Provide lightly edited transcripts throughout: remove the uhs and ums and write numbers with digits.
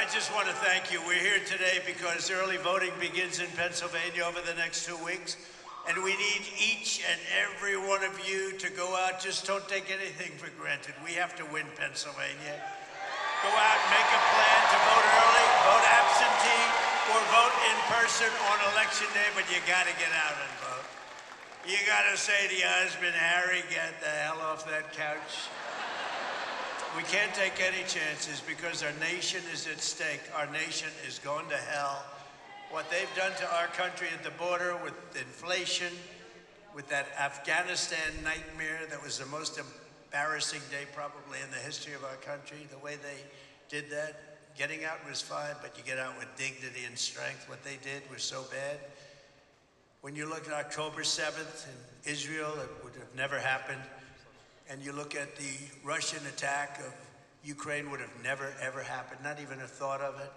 I just want to thank you. We're here today because early voting begins in Pennsylvania over the next 2 weeks. And we need each and every one of you to go out. Just don't take anything for granted. We have to win Pennsylvania. Go out and make a plan to vote early, vote absentee, or vote in person on election day, but you got to get out and vote. You got to say to your husband, Harry, get the hell off that couch. We can't take any chances because our nation is at stake. Our nation is going to hell. What they've done to our country at the border with inflation, with that Afghanistan nightmare that was the most embarrassing day probably in the history of our country, the way they did that. Getting out was fine, but you get out with dignity and strength. What they did was so bad. When you look at October 7th in Israel, it would have never happened. And you look at the Russian attack of Ukraine, would have never, ever happened, not even a thought of it.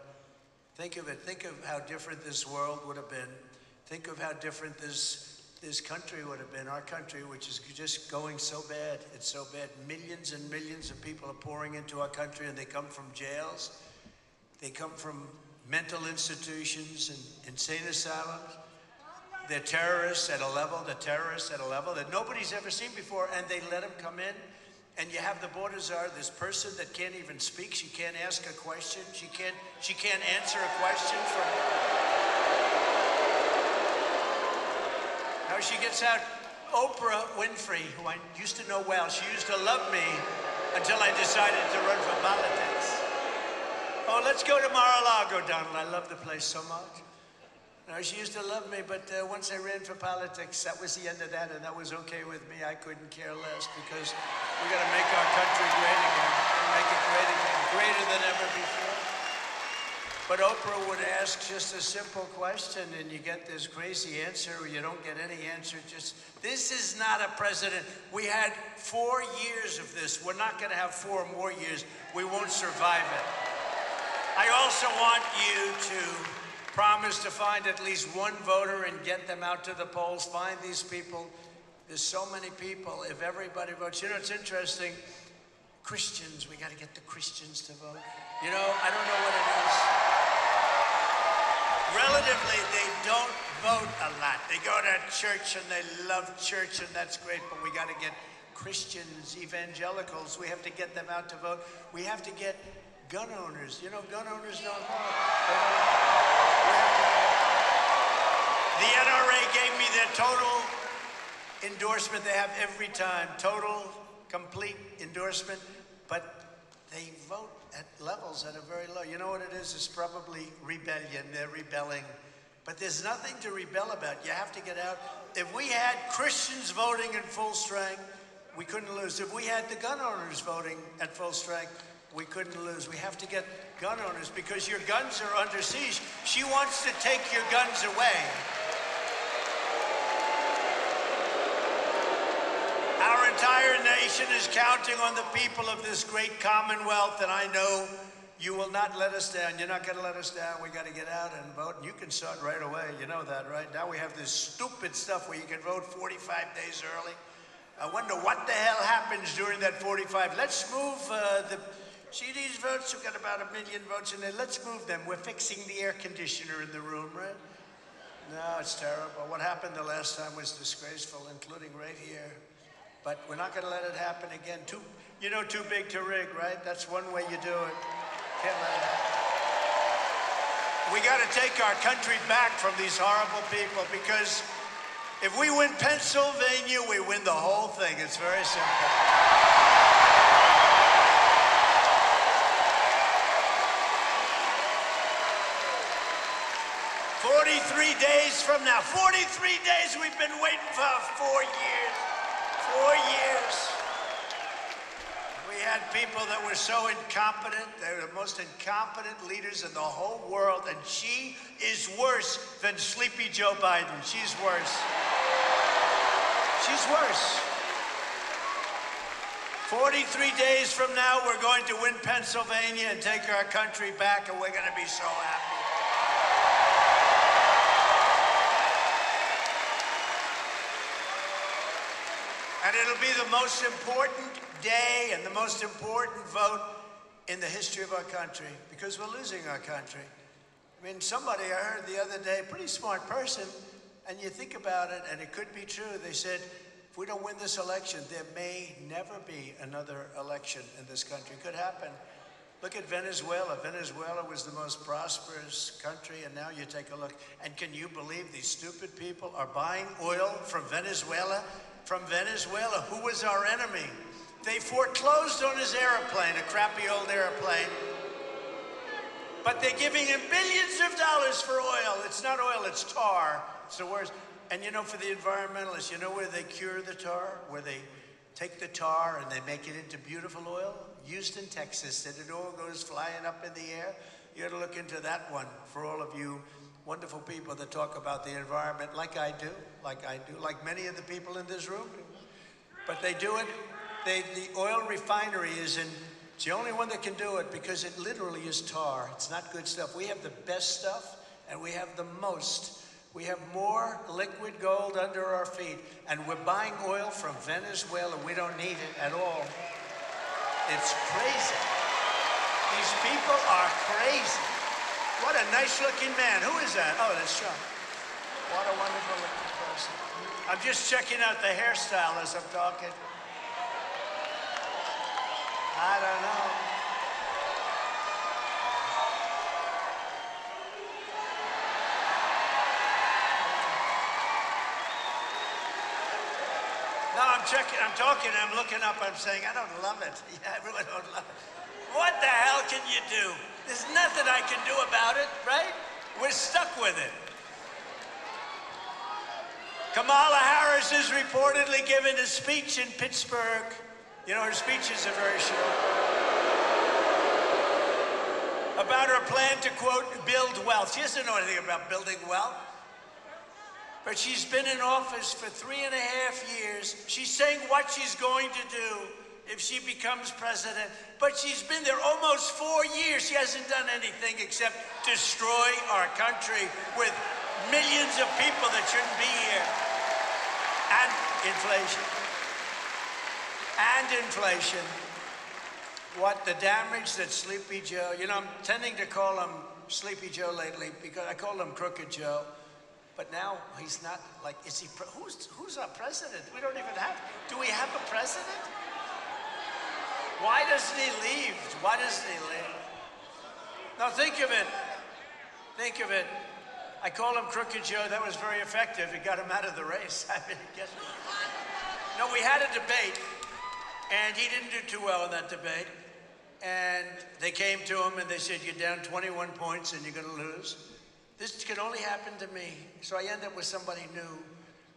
Think of it. Think of how different this world would have been. Think of how different this country would have been. Our country, which is just going so bad. It's so bad. Millions and millions of people are pouring into our country, and they come from jails. They come from mental institutions and insane asylums. They're terrorists at a level that nobody's ever seen before, and they let them come in. And you have the border czar, this person that can't even speak. She can't ask a question. She can't answer a question from. Now she gets out Oprah Winfrey, who I used to know well. She used to love me until I decided to run for politics. Oh, let's go to Mar-a-Lago, Donald. I love the place so much. No, she used to love me, but once I ran for politics, that was the end of that, and that was okay with me. I couldn't care less because we're going to make our country great again, make it great again, greater than ever before. But Oprah would ask just a simple question, and you get this crazy answer, or you don't get any answer. Just, this is not a president. We had 4 years of this. We're not going to have 4 more years. We won't survive it. I also want you to promise to find at least one voter and get them out to the polls. Find these people. There's so many people. If everybody votes, you know, it's interesting. Christians, we got to get the Christians to vote. You know, I don't know what it is. Relatively, they don't vote a lot. They go to church and they love church, and that's great, but we got to get Christians, evangelicals, we have to get them out to vote. We have to get gun owners. You know, gun owners don't vote. The NRA gave me their total endorsement they have every time, total, complete endorsement, but they vote at levels that are very low. You know what it is? It's probably rebellion. They're rebelling. But there's nothing to rebel about. You have to get out. If we had Christians voting in full strength, we couldn't lose. If we had the gun owners voting at full strength, we couldn't lose. We have to get gun owners because your guns are under siege. She wants to take your guns away. Our entire nation is counting on the people of this great commonwealth, and I know you will not let us down. You're not going to let us down. We got to get out and vote, and you can start right away. You know that, right? Now we have this stupid stuff where you can vote 45 days early. I wonder what the hell happens during that 45. Let's move see these votes? We've got about 1 million votes in there. Let's move them. We're fixing the air conditioner in the room, right? No, it's terrible. What happened the last time was disgraceful, including right here. But we're not going to let it happen again. Too big to rig, right? That's one way you do it. Can't let it happen. We got to take our country back from these horrible people, because if we win Pennsylvania, we win the whole thing. It's very simple. 43 days from now. 43 days we've been waiting for 4 years. 4 years. We had people that were so incompetent. They were the most incompetent leaders in the whole world, and she is worse than Sleepy Joe Biden. She's worse. She's worse. 43 days from now, we're going to win Pennsylvania and take our country back, and we're going to be so happy. And it'll be the most important day and the most important vote in the history of our country because we're losing our country. I mean, somebody I heard the other day, pretty smart person, and you think about it, and it could be true. They said, if we don't win this election, there may never be another election in this country. It could happen. Look at Venezuela. Venezuela was the most prosperous country, and now you take a look. And can you believe these stupid people are buying oil from Venezuela? From Venezuela, who was our enemy? They foreclosed on his airplane, a crappy old airplane. But they're giving him billions of dollars for oil. It's not oil, it's tar. It's the worst. And you know, for the environmentalists, you know where they cure the tar? Where they take the tar and they make it into beautiful oil? Houston, Texas, and it all goes flying up in the air. You ought to look into that one for all of you wonderful people that talk about the environment like I do, like many of the people in this room do. But they do it. The oil refinery is in, it's the only one that can do it because it literally is tar. It's not good stuff. We have the best stuff and we have the most. We have more liquid gold under our feet, and we're buying oil from Venezuela. We don't need it at all. It's crazy. These people are crazy. What a nice-looking man. Who is that? Oh, that's Trump. What a wonderful-looking person. I'm just checking out the hairstyle as I'm talking. I don't know. No, I'm talking, I'm looking up, I'm saying, I don't love it. Yeah, I really don't love it. What the hell can you do? There's nothing I can do about it, right? We're stuck with it. Kamala Harris is reportedly giving a speech in Pittsburgh. You know, her speeches are very short. About her plan to, quote, build wealth. She doesn't know anything about building wealth. But she's been in office for 3.5 years. She's saying what she's going to do if she becomes president. But she's been there almost 4 years. She hasn't done anything except destroy our country with millions of people that shouldn't be here. And inflation. And inflation. What the damage that Sleepy Joe, you know, I'm tending to call him Sleepy Joe lately because I called him Crooked Joe. But now he's not like, is he, who's our president? We don't even have, do we have a president? Why doesn't he leave? Why doesn't he leave? Now think of it. Think of it. I call him Crooked Joe. That was very effective. It got him out of the race. I mean, guess what? No, we had a debate, and he didn't do too well in that debate. And they came to him and they said, you're down 21 points and you're going to lose. This can only happen to me. So I end up with somebody new.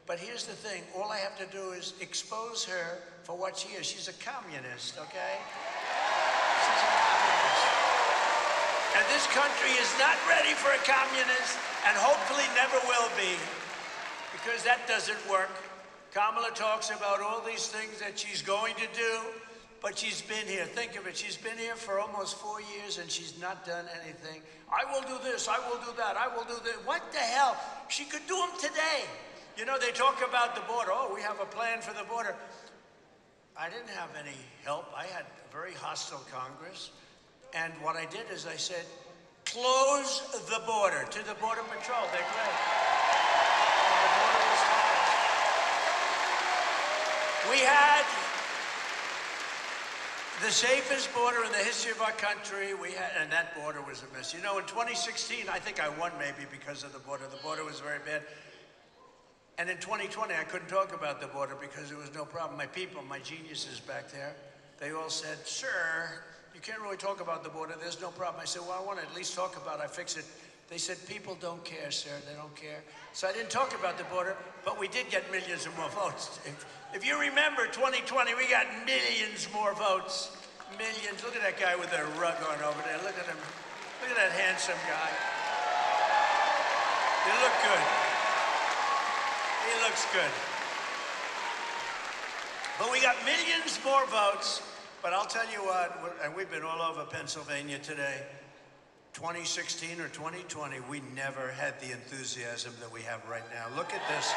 But here's the thing. All I have to do is expose her for what she is. She's a communist, okay? She's a communist. And this country is not ready for a communist and hopefully never will be, because that doesn't work. Kamala talks about all these things that she's going to do, but she's been here. Think of it. She's been here for almost 4 years, and she's not done anything. I will do this. I will do that. I will do this. What the hell? She could do them today. You know, they talk about the border. Oh, we have a plan for the border. I didn't have any help. I had a very hostile Congress. And what I did is I said, close the border to the Border Patrol. They're great. And the border was closed. We had the safest border in the history of our country. And that border was a mess. You know, in 2016, I think I won maybe because of the border. The border was very bad. And in 2020, I couldn't talk about the border because there was no problem. My people, my geniuses back there, they all said, sir, you can't really talk about the border. There's no problem. I said, well, I want to at least talk about it. I fix it. They said, people don't care, sir. They don't care. So I didn't talk about the border, but we did get millions of more votes. If you remember 2020, we got millions more votes. Millions. Look at that guy with that rug on over there. Look at him. Look at that handsome guy. He look good. He looks good. But we got millions more votes. But I'll tell you what, and we've been all over Pennsylvania today, 2016 or 2020, we never had the enthusiasm that we have right now. Look at this.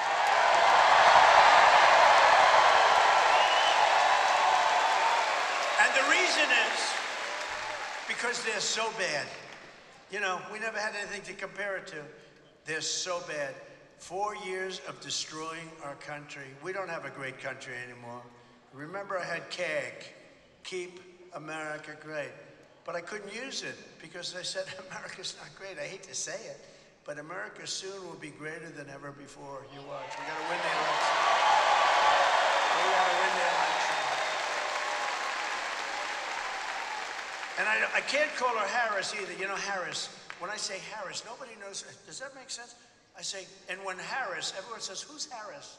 And the reason is, Because they're so bad. You know, we never had anything to compare it to. They're so bad. 4 years of destroying our country. We don't have a great country anymore. Remember, I had CAG, Keep America Great. But I couldn't use it because I said, America's not great. I hate to say it, but America soon will be greater than ever before. You watch. We gotta win the election. We gotta win the election. And I can't call her Harris either. You know, Harris, when I say Harris, nobody knows. Does that make sense? I say, and when Harris, everyone says, who's Harris?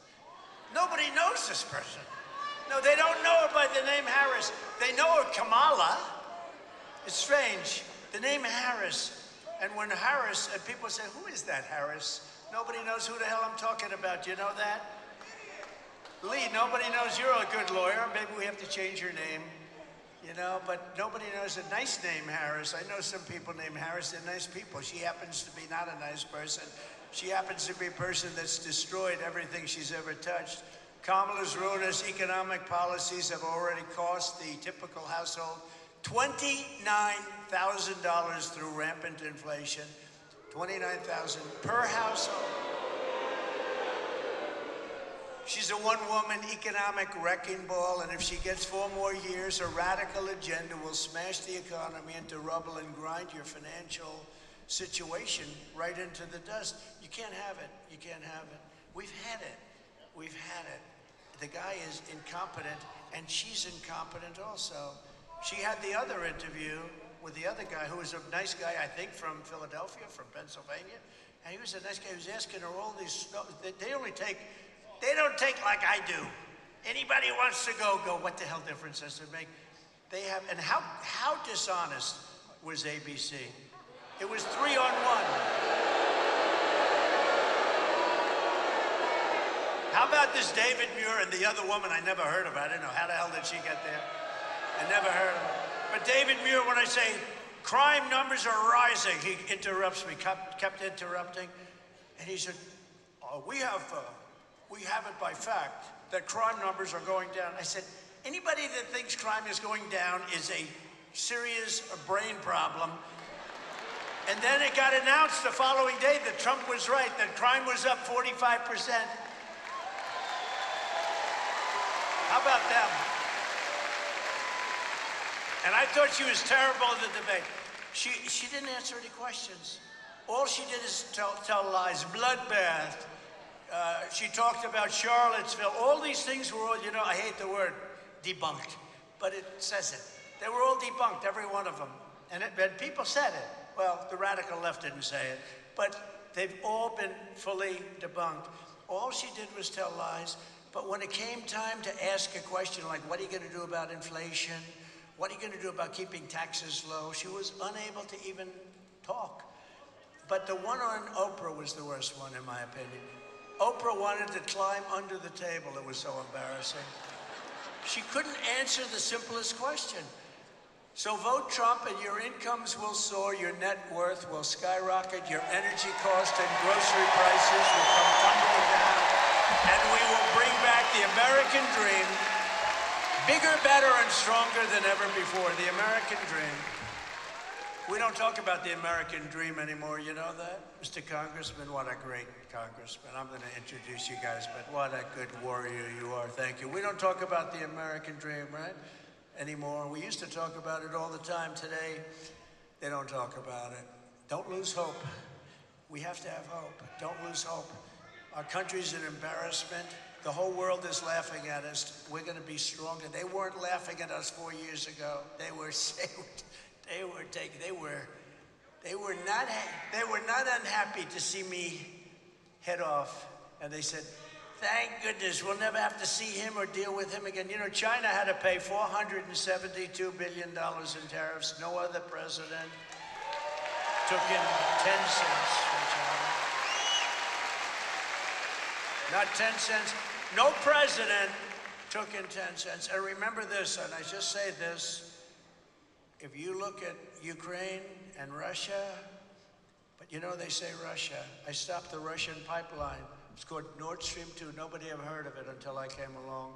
Nobody knows this person. No, they don't know her by the name Harris. They know her Kamala. It's strange. The name Harris. And when Harris, and people say, who is that Harris? Nobody knows who the hell I'm talking about. You know that? Lee, nobody knows you're a good lawyer. Maybe we have to change your name. You know, but nobody knows a nice name, Harris. I know some people named Harris. They're nice people. She happens to be not a nice person. She happens to be a person that's destroyed everything she's ever touched. Kamala's ruinous economic policies have already cost the typical household $29,000 through rampant inflation. $29,000 per household. She's a one-woman economic wrecking ball, and if she gets 4 more years, her radical agenda will smash the economy into rubble and grind your financial situation right into the dust. You can't have it. You can't have it. We've had it. We've had it. The guy is incompetent, and she's incompetent also. She had the other interview with the other guy, who was a nice guy, I think, from Philadelphia, from Pennsylvania, and he was a nice guy. He was asking her all these. They don't take like I do. Anybody who wants to go. What the hell difference does it make? They have, and how dishonest was ABC? It was 3-on-1. How about this David Muir and the other woman I never heard of? I didn't know. How the hell did she get there? I never heard of her. But David Muir, when I say crime numbers are rising, he interrupts me, kept interrupting. And he said, we have it by fact that crime numbers are going down. I said, anybody that thinks crime is going down is a serious brain problem. And then it got announced the following day that Trump was right, that crime was up 45%. How about them? And I thought she was terrible in the debate. She didn't answer any questions. All she did is tell lies. Bloodbath. She talked about Charlottesville. All these things were all, you know, I hate the word debunked, but it says it. They were all debunked, every one of them. And people said it. Well, the radical left didn't say it, but they've all been fully debunked. All she did was tell lies. But when it came time to ask a question like, what are you going to do about inflation? What are you going to do about keeping taxes low? She was unable to even talk. But the one on Oprah was the worst one, in my opinion. Oprah wanted to climb under the table. It was so embarrassing. She couldn't answer the simplest question. So vote Trump and your incomes will soar, your net worth will skyrocket, your energy cost and grocery prices will come tumbling down, and we will bring back the American dream, bigger, better, and stronger than ever before. The American dream. We don't talk about the American dream anymore, you know that? Mr. Congressman, what a great congressman. I'm going to introduce you guys, but what a good warrior you are. Thank you. We don't talk about the American dream, right? Anymore. We used to talk about it all the time. Today, they don't talk about it. Don't lose hope. We have to have hope. Don't lose hope. Our country's an embarrassment. The whole world is laughing at us. We're going to be stronger. They weren't laughing at us 4 years ago. They were not unhappy to see me head off. And they said, thank goodness we'll never have to see him or deal with him again. You know, China had to pay $472 billion in tariffs. No other president took in 10 cents from China. Not 10 cents. No president took in 10 cents. And remember this, and I just say this, if you look at Ukraine and Russia, but you know they say Russia. I stopped the Russian pipeline. It's called Nord Stream 2. Nobody ever heard of it until I came along.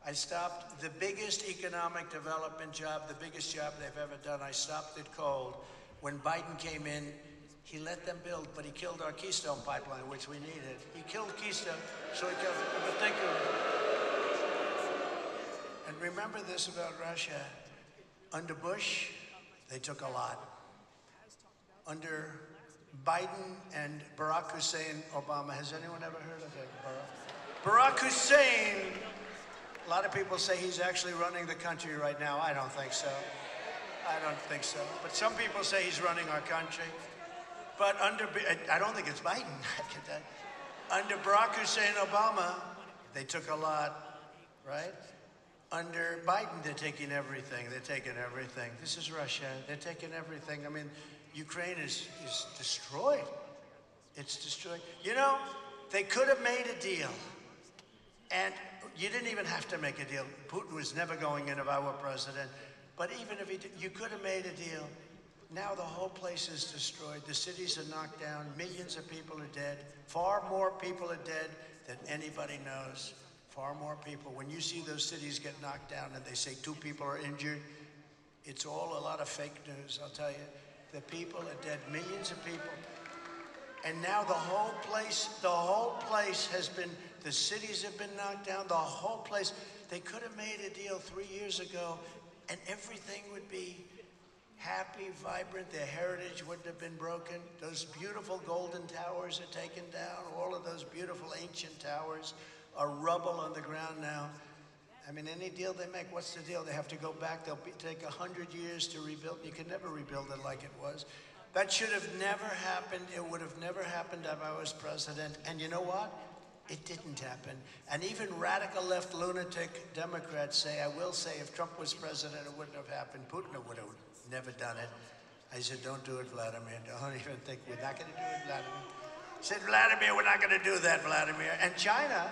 I stopped the biggest economic development job, the biggest job they've ever done. I stopped it cold. When Biden came in, he let them build, but he killed our Keystone pipeline, which we needed. He killed Keystone, so he killed it. But thank you. And remember this about Russia. Under Bush, they took a lot. Under Biden and Barack Hussein Obama, has anyone ever heard of it? Barack Hussein, a lot of people say he's actually running the country right now. I don't think so. I don't think so. But some people say he's running our country. But I don't think it's Biden. Under Barack Hussein Obama, they took a lot, right? Under Biden, they're taking everything. They're taking everything. This is Russia. They're taking everything. I mean, Ukraine is destroyed. It's destroyed. You know, they could have made a deal. And you didn't even have to make a deal. Putin was never going in if I were president. But even if he did, you could have made a deal. Now the whole place is destroyed. The cities are knocked down. Millions of people are dead. Far more people are dead than anybody knows. Far more people. When you see those cities get knocked down and they say 2 people are injured, it's all a lot of fake news, I'll tell you. The people are dead, millions of people. And now the whole place has been, the cities have been knocked down, the whole place. They could have made a deal 3 years ago and everything would be happy, vibrant, their heritage wouldn't have been broken. Those beautiful golden towers are taken down. All of those beautiful ancient towers are rubble on the ground now. I mean, any deal they make, what's the deal? They have to go back. They'll take 100 years to rebuild. You can never rebuild it like it was. That should have never happened. It would have never happened if I was president. And you know what? It didn't happen. And even radical left lunatic Democrats say, I will say, if Trump was president, it wouldn't have happened. Putin would have never done it. I said, don't do it, Vladimir. Don't even think, we're not going to do it, Vladimir. I said, Vladimir, we're not going to do that, Vladimir. And China,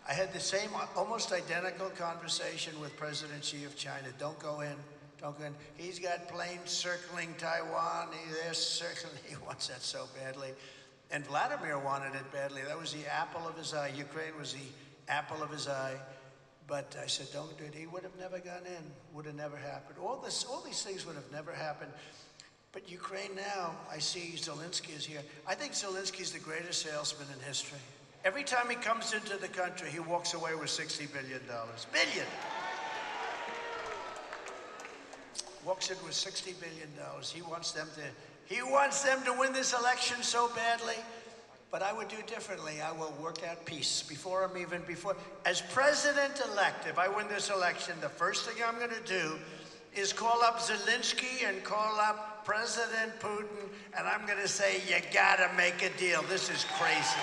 I had the same, almost identical conversation with President Xi of China. Don't go in. Don't go in. He's got planes circling Taiwan. They're circling. He wants that so badly. And Vladimir wanted it badly. That was the apple of his eye. Ukraine was the apple of his eye. But I said, don't do it. He would have never gone in. Would have never happened. All these things would have never happened. But Ukraine now, I see Zelensky is here. I think Zelensky's the greatest salesman in history. Every time he comes into the country, he walks away with $60 billion. Billion! Walks in with $60 billion. He wants them to win this election so badly. But I would do differently. I will work out peace as president-elect. If I win this election, the first thing I'm going to do is call up Zelensky and call up President Putin, and I'm going to say, you got to make a deal. This is crazy.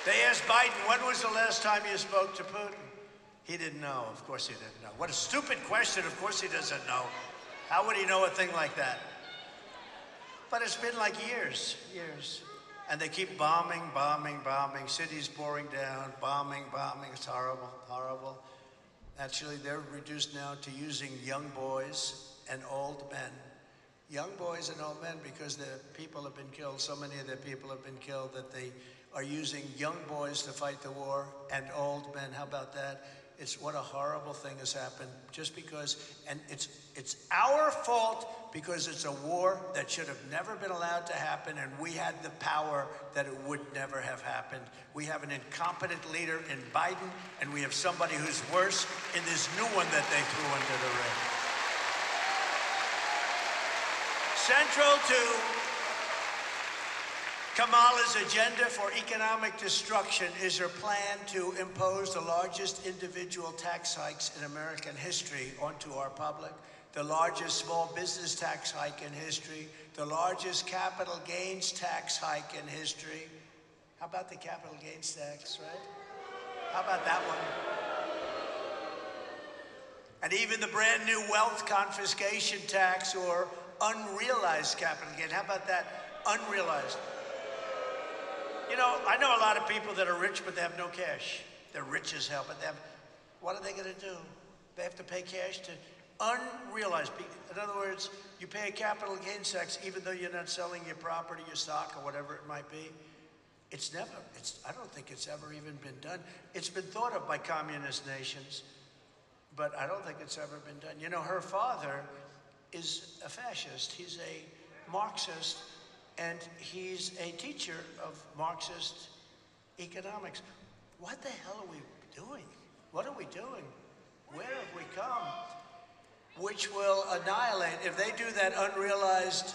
They asked Biden, when was the last time you spoke to Putin? He didn't know. Of course he didn't know. What a stupid question. Of course he doesn't know. How would he know a thing like that? But it's been like years. And they keep bombing, cities pouring down, bombing. It's horrible, horrible. Actually, they're reduced now to using young boys and old men. Young boys and old men, because their people have been killed. So many of their people have been killed that they are using young boys to fight the war and old men. How about that? It's what a horrible thing has happened just because, and it's our fault because it's a war that should have never been allowed to happen, and we had the power that it would never have happened. We have an incompetent leader in Biden, and we have somebody who's worse in this new one that they threw into the ring. Central to Kamala's agenda for economic destruction is her plan to impose the largest individual tax hikes in American history onto our public, the largest small business tax hike in history, the largest capital gains tax hike in history. How about the capital gains tax, right? How about that one? And even the brand new wealth confiscation tax or unrealized capital gain. How about that? Unrealized. You know, I know a lot of people that are rich, but they have no cash. They're rich as hell, but what are they going to do? They have to pay cash to Unrealized. In other words, you pay a capital gains tax even though you're not selling your property, your stock, or whatever it might be. I don't think it's ever even been done. It's been thought of by communist nations, but I don't think it's ever been done. You know, her father is a fascist. He's a Marxist, and he's a teacher of Marxist economics. What the hell are we doing? What are we doing? Where have we come? Which will annihilate, if they do that unrealized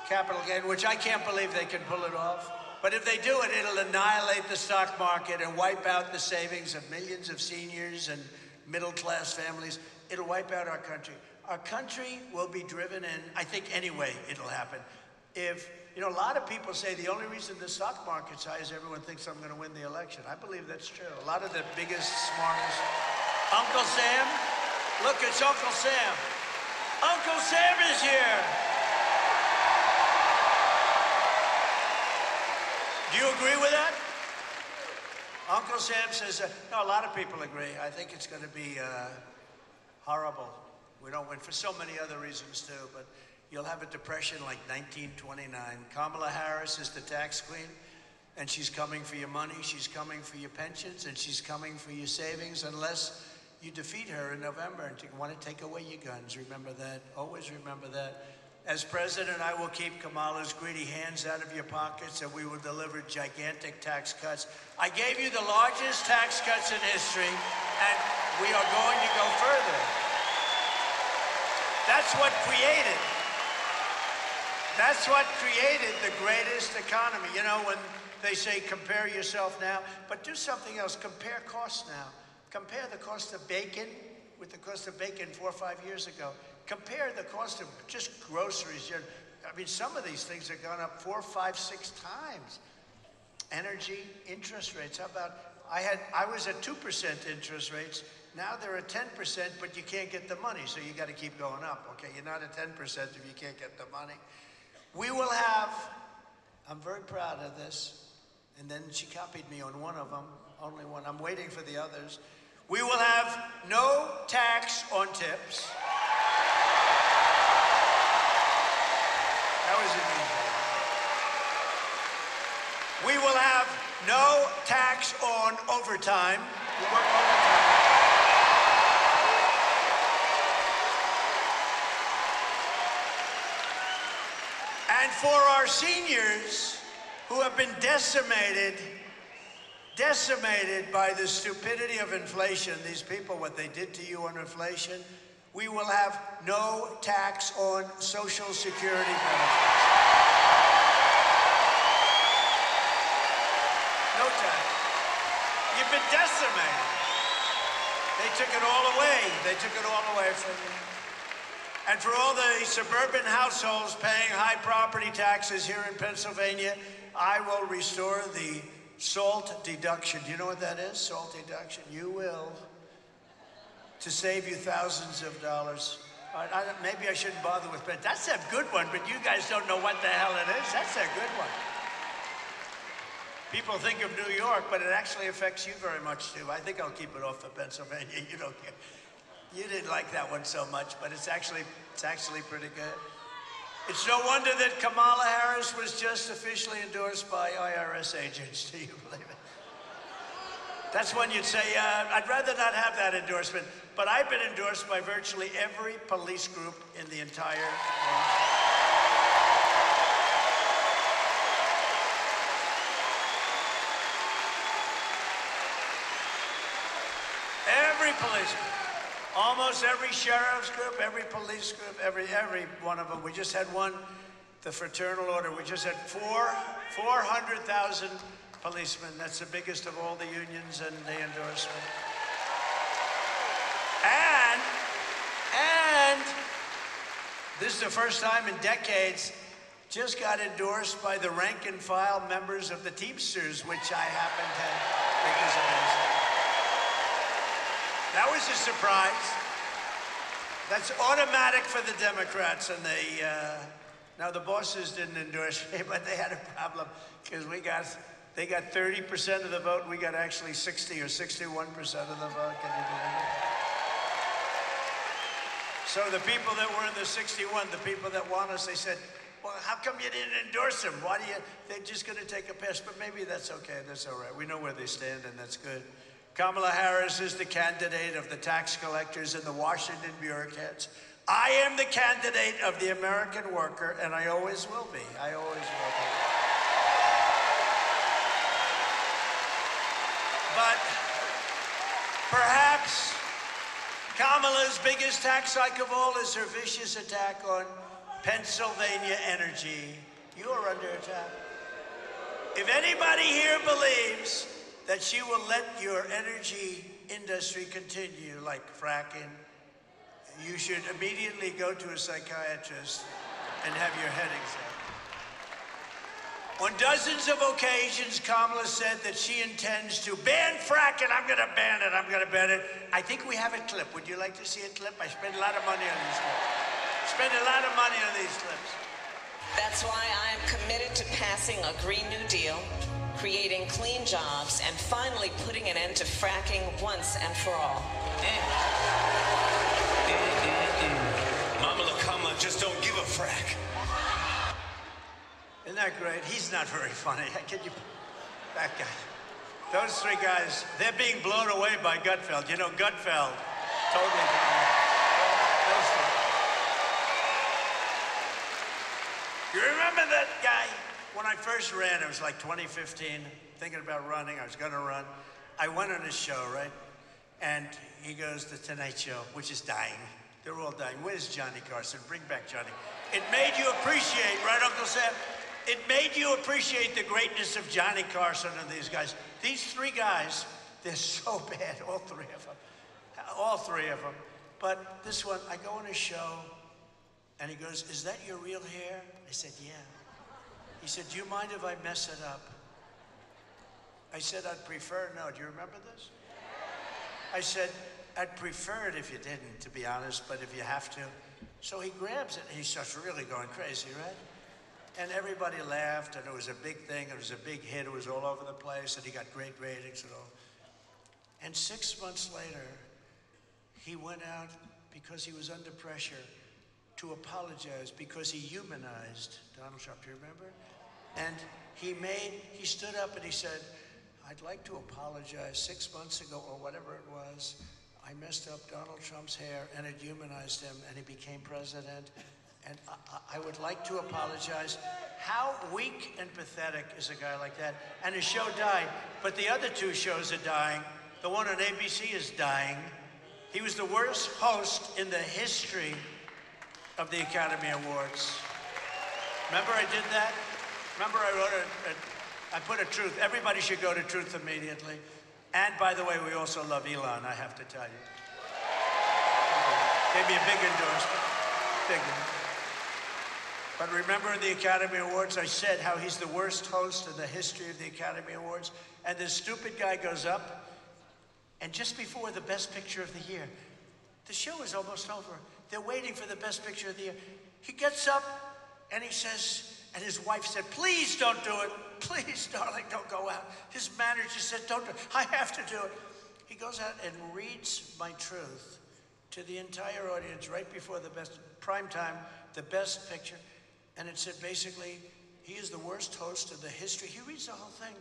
capital gain, which I can't believe they can pull it off, but if they do it, it'll annihilate the stock market and wipe out the savings of millions of seniors and middle-class families. It'll wipe out our country. Our country will be driven in, I think anyway it'll happen. If, you know, a lot of people say the only reason the stock market's high is everyone thinks I'm going to win the election. I believe that's true. A lot of the biggest, smartest. Uncle Sam? Look, it's Uncle Sam. Uncle Sam is here. Do you agree with that? Uncle Sam says, no, a lot of people agree. I think it's going to be horrible. We don't win for so many other reasons too, but you'll have a depression like 1929. Kamala Harris is the tax queen, and she's coming for your money, she's coming for your pensions, and she's coming for your savings unless you defeat her in November and want to take away your guns. Remember that. Always remember that. As president, I will keep Kamala's greedy hands out of your pockets, and we will deliver gigantic tax cuts. I gave you the largest tax cuts in history, and we are going to go further. That's what created. That's what created the greatest economy. You know, when they say compare yourself now, but do something else. Compare costs now. Compare the cost of bacon with the cost of bacon 4 or 5 years ago. Compare the cost of just groceries. I mean, some of these things have gone up 4, 5, 6 times. Energy, interest rates. How about, I was at 2% interest rates. Now they're at 10%, but you can't get the money, so you got to keep going up. Okay, you're not at 10% if you can't get the money. We will have, I'm very proud of this, and then she copied me on one of them, only one. I'm waiting for the others. We will have no tax on tips. That was an easy one. We will have no tax on overtime. We work overtime. And for our seniors who have been decimated by the stupidity of inflation, these people, what they did to you on inflation, we will have no tax on Social Security benefits. No tax. You've been decimated. They took it all away. They took it all away from you. And for all the suburban households paying high property taxes here in Pennsylvania, I will restore the SALT deduction. Do you know what that is? SALT deduction. You will. To save you thousands of dollars. Maybe I shouldn't bother with, but that's a good one, but you guys don't know what the hell it is. That's a good one. People think of New York, but it actually affects you very much too. I think I'll keep it off for Pennsylvania. You don't care. You didn't like that one so much, but it's actually pretty good. It's no wonder that Kamala Harris was just officially endorsed by IRS agents. Do you believe it? That's when you'd say, I'd rather not have that endorsement, but I've been endorsed by virtually every police group in the entire world. Every policeman. Almost every sheriff's group, every police group, every one of them. We just had one, the Fraternal Order. We just had 400,000 policemen. That's the biggest of all the unions and the endorsement. And this is the first time in decades, just got endorsed by the rank and file members of the Teamsters, which I happen to think is amazing. That was a surprise. That's automatic for the Democrats, and now the bosses didn't endorse me, but they had a problem because they got 30% of the vote, and we got actually 60 or 61% of the vote. Can you believe it? So the people that were in the 61, the people that want us, they said, well, how come you didn't endorse them? Why do you, they're just going to take a pass, but maybe that's okay, that's all right. We know where they stand, and that's good. Kamala Harris is the candidate of the tax collectors and the Washington bureaucrats. I am the candidate of the American worker, and I always will be. I always will be. But perhaps Kamala's biggest tax hike of all is her vicious attack on Pennsylvania energy. You are under attack. If anybody here believes that she will let your energy industry continue like fracking, you should immediately go to a psychiatrist and have your head examined. On dozens of occasions, Kamala said that she intends to ban fracking. I'm going to ban it. I'm going to ban it. I think we have a clip. Would you like to see a clip? I spend a lot of money on these clips. Spend a lot of money on these clips. That's why I am committed to passing a Green New Deal, creating clean jobs, and finally putting an end to fracking once and for all. Mama Kamala just don't give a frack. Isn't that great? He's not very funny. Can you... That guy. Those three guys, they're being blown away by Gutfeld. You know, Gutfeld, totally. Those three. You remember that guy? When I first ran, it was like 2015, thinking about running. I was going to run. I went on his show, right? And he goes, The Tonight Show, which is dying. They're all dying. Where's Johnny Carson? Bring back Johnny. It made you appreciate, right, Uncle Sam? It made you appreciate the greatness of Johnny Carson and these guys. These three guys, they're so bad, all three of them. All three of them. But this one, I go on his show, and he goes, is that your real hair? I said, yeah. He said, do you mind if I mess it up? I said, I'd prefer, no. Do you remember this? I said, I'd prefer it if you didn't, to be honest, but if you have to. So he grabs it, and he starts really going crazy, right? And everybody laughed, and it was a big thing. It was a big hit. It was all over the place, and he got great ratings and all. And 6 months later, he went out because he was under pressure to apologize because he humanized Donald Trump. Do you remember? And he stood up and he said, I'd like to apologize. 6 months ago, or whatever it was, I messed up Donald Trump's hair, and it humanized him, and he became president. And I would like to apologize. How weak and pathetic is a guy like that? And his show died, but the other two shows are dying. The one on ABC is dying. He was the worst host in the history of the Academy Awards. Remember I did that? Remember I wrote I put a truth. Everybody should go to Truth immediately. And by the way, we also love Elon, I have to tell you. Gave me a big endorsement. Big one. But remember in the Academy Awards, I said how he's the worst host in the history of the Academy Awards. And this stupid guy goes up, and just before the Best Picture of the Year, the show is almost over. They're waiting for the Best Picture of the Year. He gets up, and he says, and his wife said, please don't do it. Please, darling, don't go out. His manager said, don't do it. I have to do it. He goes out and reads my truth to the entire audience right before the best, prime time, the Best Picture. And it said, basically, he is the worst host in the history. He reads the whole thing.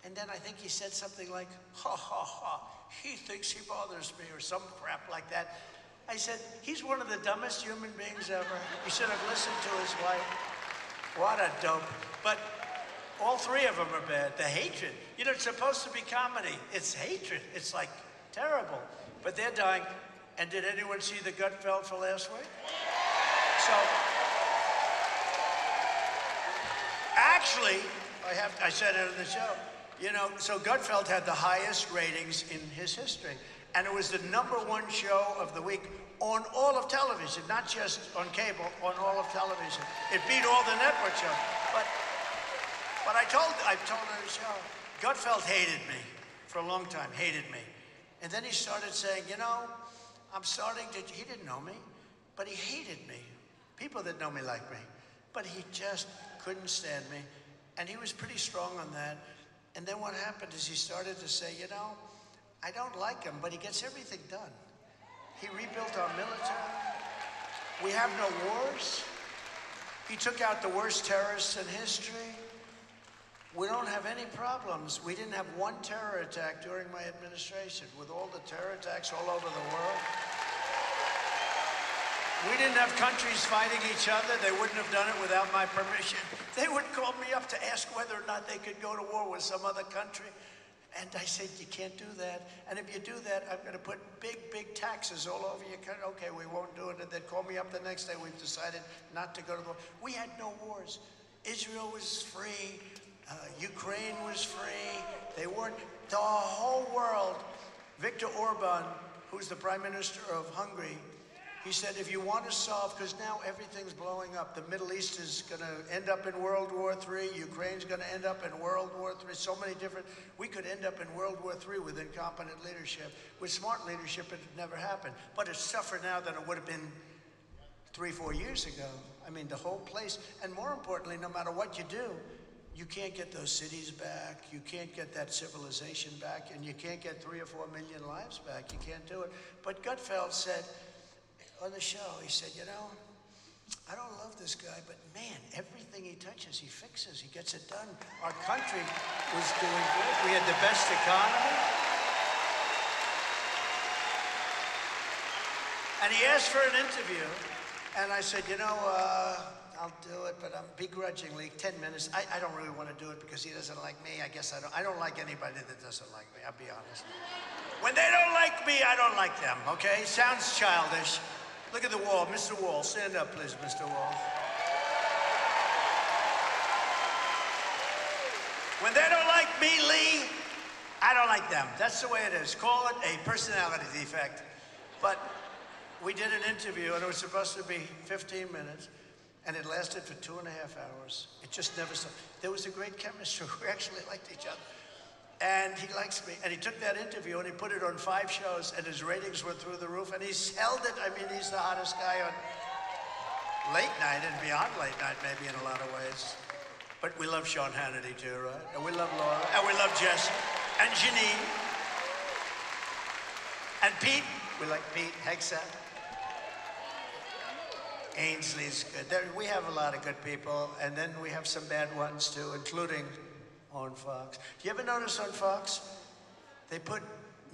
And then I think he said something like, ha, ha, ha, he thinks he bothers me, or some crap like that. I said, he's one of the dumbest human beings ever. He should have listened to his wife. What a dope. But all three of them are bad. The hatred. You know, it's supposed to be comedy. It's hatred. It's like terrible. But they're dying. And did anyone see the Gutfeld for last week? So, actually, I said it in the show, you know, so Gutfeld had the highest ratings in his history. And it was the #1 show of the week on all of television, not just on cable, on all of television. It beat all the network shows. But I told her the show, Gutfeld hated me for a long time, hated me. And then he started saying, you know, he didn't know me, but he hated me. People that know me like me. But he just couldn't stand me. And he was pretty strong on that. And then what happened is he started to say, you know, I don't like him, but he gets everything done. He rebuilt our military. We have no wars. He took out the worst terrorists in history. We don't have any problems. We didn't have one terror attack during my administration. With all the terror attacks all over the world, we didn't have countries fighting each other. They wouldn't have done it without my permission. They would call me up to ask whether or not they could go to war with some other country. And I said, you can't do that. And if you do that, I'm going to put big, big taxes all over your country. Okay, we won't do it. And they'd call me up the next day. We've decided not to go to war. We had no wars. Israel was free. Ukraine was free. They weren't. The whole world. Viktor Orban, who's the prime minister of Hungary, he said, if you want to solve, because now everything's blowing up. The Middle East is going to end up in World War III. Ukraine's going to end up in World War III. So many different, we could end up in World War III with incompetent leadership. With smart leadership, it would never happen. But it's tougher now than it would have been 3-4 years ago. I mean, the whole place, and more importantly, no matter what you do, you can't get those cities back. You can't get that civilization back, and you can't get 3 or 4 million lives back. You can't do it. But Gutfeld said, on the show, he said, you know, I don't love this guy, but man, everything he touches, he fixes, he gets it done. Our country was doing good. We had the best economy. And he asked for an interview, and I said, you know, I'll do it, but I'm begrudgingly, 10 minutes. I don't really want to do it because he doesn't like me. I guess I don't like anybody that doesn't like me, I'll be honest. When they don't like me, I don't like them, okay? Sounds childish. Look at the wall. Mr. Wall, stand up, please, Mr. Wall. When they don't like me, Lee, I don't like them. That's the way it is. Call it a personality defect. But we did an interview, and it was supposed to be 15 minutes, and it lasted for 2.5 hours. It just never stopped. There was a great chemistry. We actually liked each other. And he likes me. And he took that interview and he put it on 5 shows, and his ratings were through the roof. And he's held it. I mean, he's the hottest guy on late night and beyond late night, maybe in a lot of ways. But we love Sean Hannity too, right? And we love Laura. And we love Jesse. And Janine. And Pete. We like Pete Hegseth. Ainsley's good. We have a lot of good people. And then we have some bad ones too, including on Fox. Do you ever notice on Fox, they put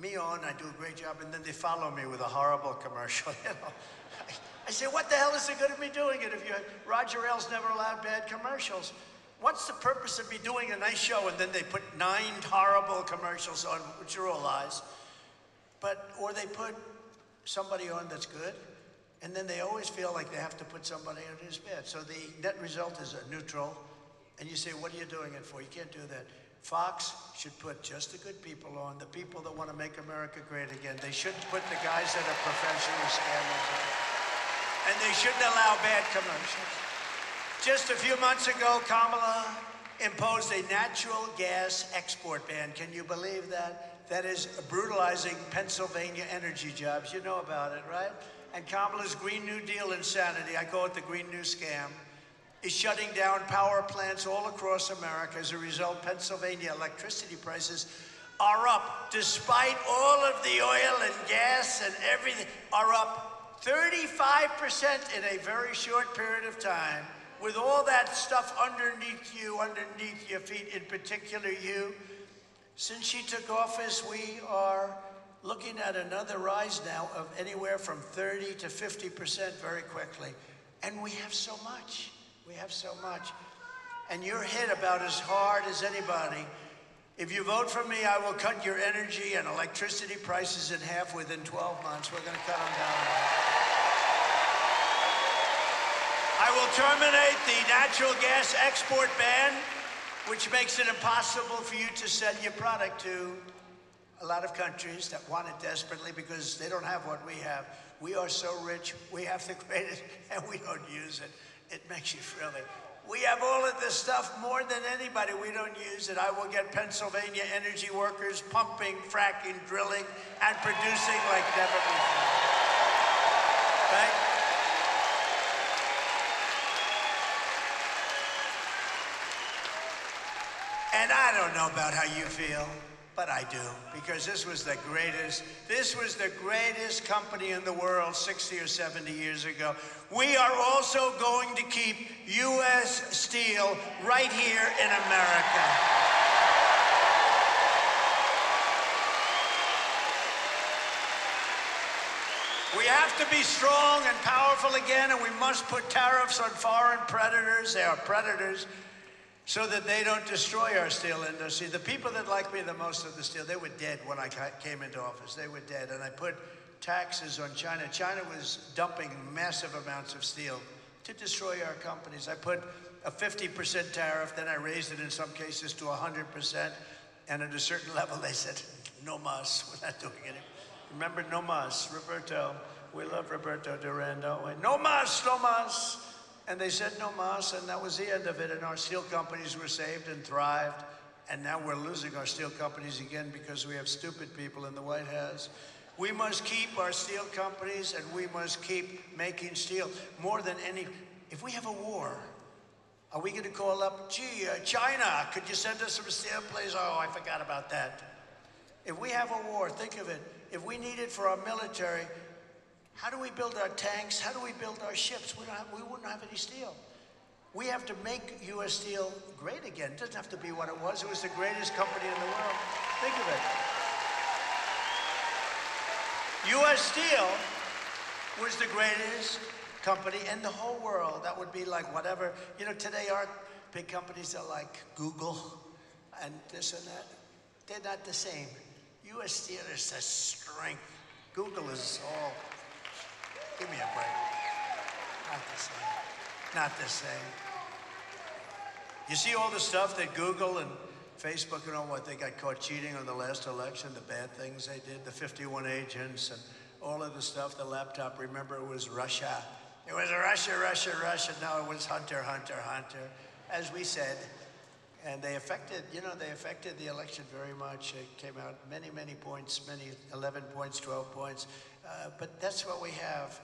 me on, I do a great job, and then they follow me with a horrible commercial, you know? I say, what the hell is it good of me doing it if Roger Ailes never allowed bad commercials? What's the purpose of me doing a nice show and then they put 9 horrible commercials on, which are all lies? Or they put somebody on that's good, and then they always feel like they have to put somebody on who's bad. So the net result is a neutral. And you say, what are you doing it for? You can't do that. Fox should put just the good people on, the people that want to make America great again. They shouldn't put the guys that are professional scammers on. And they shouldn't allow bad commercials. Just a few months ago, Kamala imposed a natural gas export ban. Can you believe that? That is brutalizing Pennsylvania energy jobs. You know about it, right? And Kamala's Green New Deal insanity, I call it the Green New Scam, is shutting down power plants all across America. As a result, Pennsylvania electricity prices are up, despite all of the oil and gas and everything, are up 35% in a very short period of time. With all that stuff underneath your feet, in particular you. Since she took office, we are looking at another rise now of anywhere from 30 to 50% very quickly. And we have so much. We have so much. And you're hit about as hard as anybody. If you vote for me, I will cut your energy and electricity prices in half within 12 months. We're going to cut them down. I will terminate the natural gas export ban, which makes it impossible for you to sell your product to a lot of countries that want it desperately because they don't have what we have. We are so rich, we have the greatest, and we don't use it. It makes you frilly. We have all of this stuff more than anybody. We don't use it. I will get Pennsylvania energy workers pumping, fracking, drilling, and producing like never before. Right? And I don't know about how you feel, but I do, because this was the greatest company in the world 60 or 70 years ago. We are also going to keep U.S. Steel right here in America. We have to be strong and powerful again, and we must put tariffs on foreign predators. They are predators, so that they don't destroy our steel industry. The people that like me the most of the steel, they were dead when I came into office. They were dead. And I put taxes on China. China was dumping massive amounts of steel to destroy our companies. I put a 50% tariff, then I raised it in some cases to 100%. And at a certain level, they said, no mas, we're not doing it. Remember, no mas, Roberto. We love Roberto Duran, don't we? No mas, no mas. And they said no mas, and that was the end of it. And our steel companies were saved and thrived. And now we're losing our steel companies again because we have stupid people in the White House. We must keep our steel companies, and we must keep making steel more than any. If we have a war, are we going to call up, gee, China, could you send us some steel, please? Oh, I forgot about that. If we have a war, think of it. If we need it for our military, how do we build our tanks? How do we build our ships? We wouldn't have any steel. We have to make U.S. Steel great again. It doesn't have to be what it was. It was the greatest company in the world. Think of it. U.S. Steel was the greatest company in the whole world. That would be like whatever. You know, today our big companies are like Google and this and that. They're not the same. U.S. Steel is the strength. Google is all... Give me a break. Not the same. Not the same. You see all the stuff that Google and Facebook and all what, they got caught cheating on the last election, the bad things they did, the 51 agents and all of the stuff, the laptop. Remember, it was Russia. It was Russia, Russia, Russia. No, it was Hunter, Hunter, Hunter, as we said. And they affected, they affected the election very much. It came out many, many points, 11 points, 12 points. But that's what we have,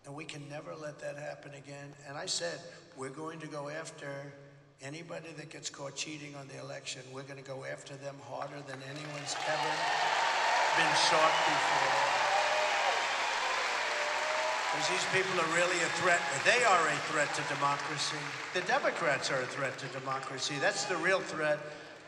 and we can never let that happen again. And I said, we're going to go after anybody that gets caught cheating on the election. We're going to go after them harder than anyone's ever been sought before. Because these people are really a threat. They are a threat to democracy. The Democrats are a threat to democracy. That's the real threat.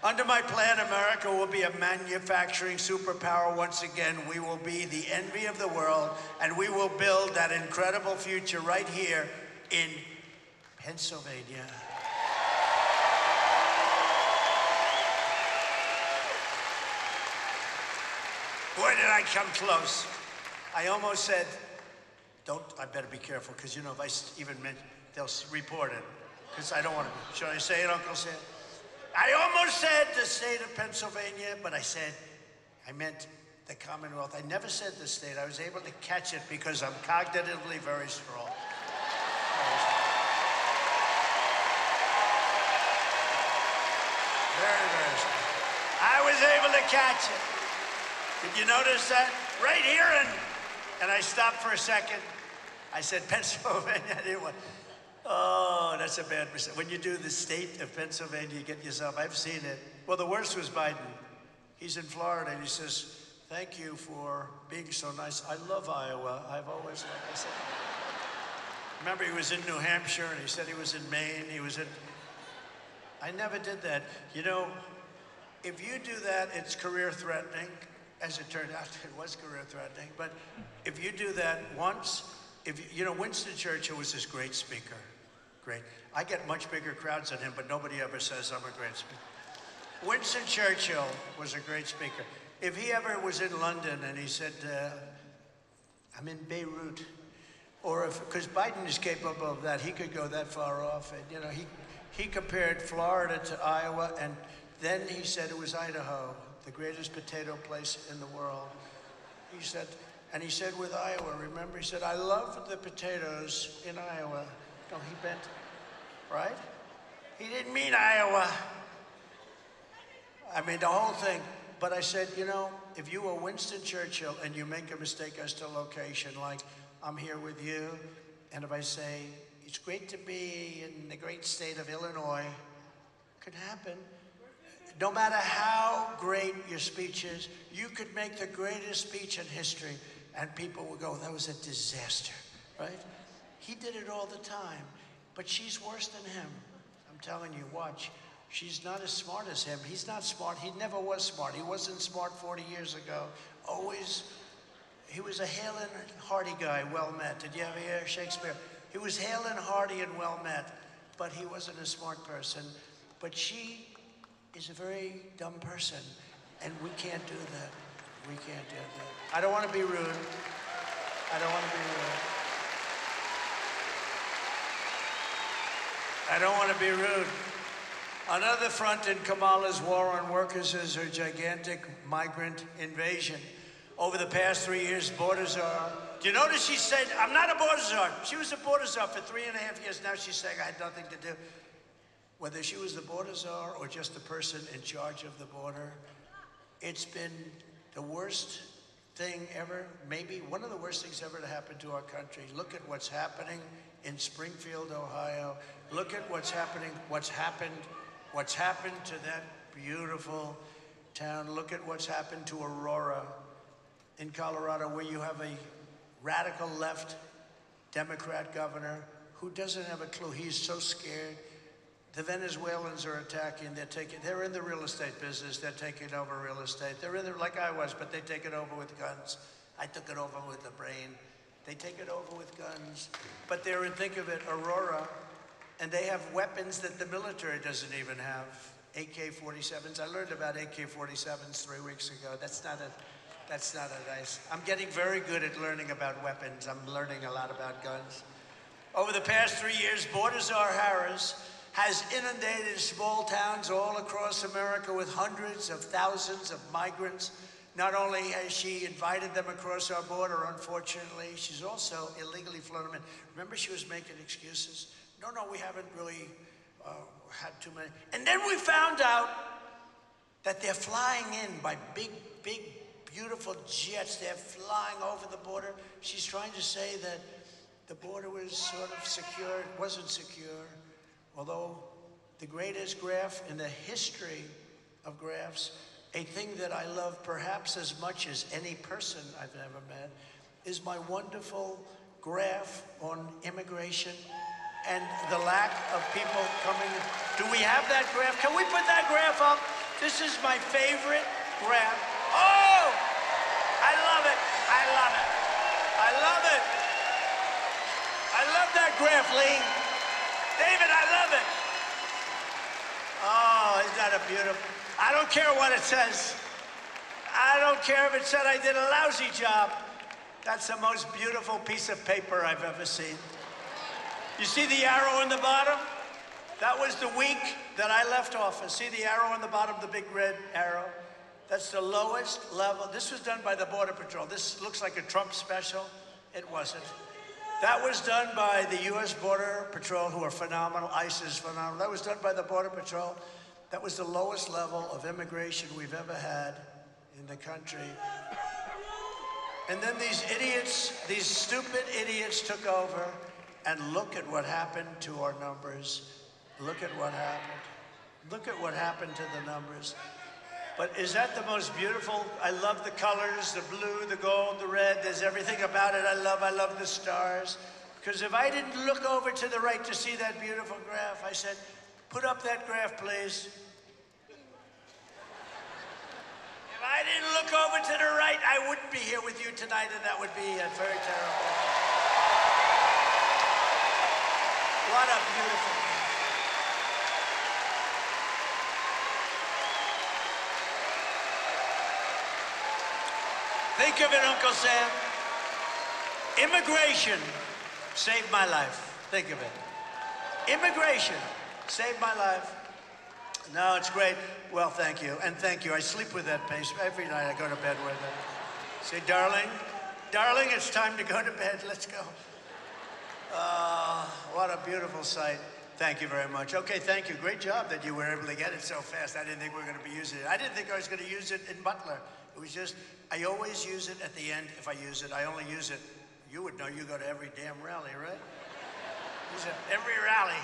Under my plan, America will be a manufacturing superpower once again. We will be the envy of the world, and we will build that incredible future right here in Pennsylvania. Boy, did I come close. I almost said, I better be careful, because, if I even mention, they'll report it, because I don't want to. Should I say it, Uncle Sam? I almost said the state of Pennsylvania, but I meant the Commonwealth. I never said the state. I was able to catch it because I'm cognitively very strong. Very, very strong. I was able to catch it. Did you notice that? Right here, and I stopped for a second. I said Pennsylvania. I didn't want. Oh, that's a bad mistake. When you do the state of Pennsylvania, you get yourself, I've seen it. Well, the worst was Biden. He's in Florida, and he says, thank you for being so nice. I love Iowa. I've always loved it. I said, remember, he was in New Hampshire, and he said he was in Maine. I never did that. If you do that, it's career-threatening. As it turned out, it was career-threatening. But if you do that once, Winston Churchill was this great speaker. Great. I get much bigger crowds than him, but nobody ever says I'm a great speaker. Winston Churchill was a great speaker. If he ever was in London and he said, I'm in Beirut, or because Biden is capable of that, he could go that far off. And, he compared Florida to Iowa, and then he said it was Idaho, the greatest potato place in the world. He said with Iowa, remember, he said, I love the potatoes in Iowa. No, he meant, right? He didn't mean Iowa. I mean, the whole thing. But I said, if you were Winston Churchill and you make a mistake as to location, like I'm here with you, and if I say, it's great to be in the great state of Illinois, could happen. No matter how great your speech is, you could make the greatest speech in history, and people will go, that was a disaster, right? He did it all the time, but she's worse than him. I'm telling you, watch. She's not as smart as him. He's not smart. He never was smart. He wasn't smart 40 years ago. Always, he was a hale and hearty guy, well met. Did you ever hear Shakespeare? He was hale and hearty and well met, but he wasn't a smart person. But she is a very dumb person, and we can't do that. We can't do that. I don't want to be rude. I don't want to be rude. I don't want to be rude. Another front in Kamala's war on workers is her gigantic migrant invasion. Over the past 3 years, border czar. Do you notice she said, I'm not a border czar? She was a border czar for 3.5 years. Now she's saying I had nothing to do. Whether she was the border czar or just the person in charge of the border, it's been the worst thing ever, maybe one of the worst things ever to happen to our country. Look at what's happening in Springfield, Ohio. Look at what's happened to that beautiful town. Look at what's happened to Aurora in Colorado, where you have a radical left Democrat governor who doesn't have a clue. He's so scared. The Venezuelans are attacking. They're in the real estate business. They're taking over real estate. They're in there like I was, but they take it over with guns. I took it over with the brain. They take it over with guns. But they're in, think of it, Aurora, and they have weapons that the military doesn't even have. AK-47s. I learned about AK-47s 3 weeks ago. That's not a nice. I'm getting very good at learning about weapons. I'm learning a lot about guns. Over the past 3 years, border czar Harris has inundated small towns all across America with hundreds of thousands of migrants. Not only has she invited them across our border, unfortunately, she's also illegally flown them in. Remember, she was making excuses. No, we haven't really had too many. And then we found out that they're flying in by big, beautiful jets. They're flying over the border. She's trying to say that the border was sort of secure. It wasn't secure. Although the greatest graph in the history of graphs, a thing that I love perhaps as much as any person I've ever met, is my wonderful graph on immigration and the lack of people coming. Do we have that graph? Can we put that graph up? This is my favorite graph. Oh! I love it. I love it. I love it. I love that graph, Lee. David, I love it. Oh, isn't that a beautiful? I don't care what it says. I don't care if it said I did a lousy job. That's the most beautiful piece of paper I've ever seen. You see the arrow in the bottom? That was the week that I left office. See the arrow in the bottom, the big red arrow? That's the lowest level. This was done by the Border Patrol. This looks like a Trump special. It wasn't. That was done by the U.S. Border Patrol, who are phenomenal. ICE is phenomenal. That was done by the Border Patrol. That was the lowest level of immigration we've ever had in the country. And then these idiots, these stupid idiots took over, and look at what happened to our numbers. Look at what happened. Look at what happened to the numbers. But is that the most beautiful? I love the colors, the blue, the gold, the red. There's everything about it I love the stars. Because if I didn't look over to the right to see that beautiful graph, I said, put up that graph, please. If I didn't look over to the right, I wouldn't be here with you tonight, and that would be very terrible. What a beautiful graph. Think of it, Uncle Sam. Immigration saved my life. Think of it. Immigration saved my life. No, it's great. Well, thank you. And thank you. I sleep with that pace. Every night I go to bed with it. Say, darling, it's time to go to bed. Let's go. What a beautiful sight. Thank you very much. Okay, thank you. Great job that you were able to get it so fast. I didn't think we were going to be using it. I didn't think I was going to use it in Butler. It was just, I always use it at the end. If I use it, I only use it. You would know, you go to every damn rally, right? Use it every rally.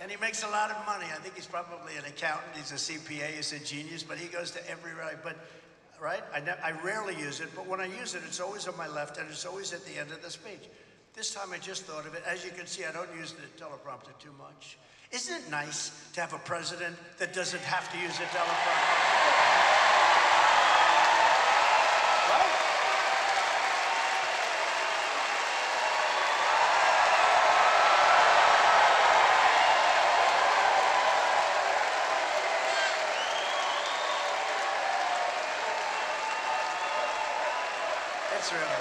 And he makes a lot of money. I think he's probably an accountant. He's a CPA. He's a genius, but he goes to every rally. But, right? I rarely use it, but when I use it, it's always on my left, and it's always at the end of the speech. This time I just thought of it. As you can see, I don't use the teleprompter too much. Isn't it nice to have a president that doesn't have to use a teleprompter? Right? It's really nice.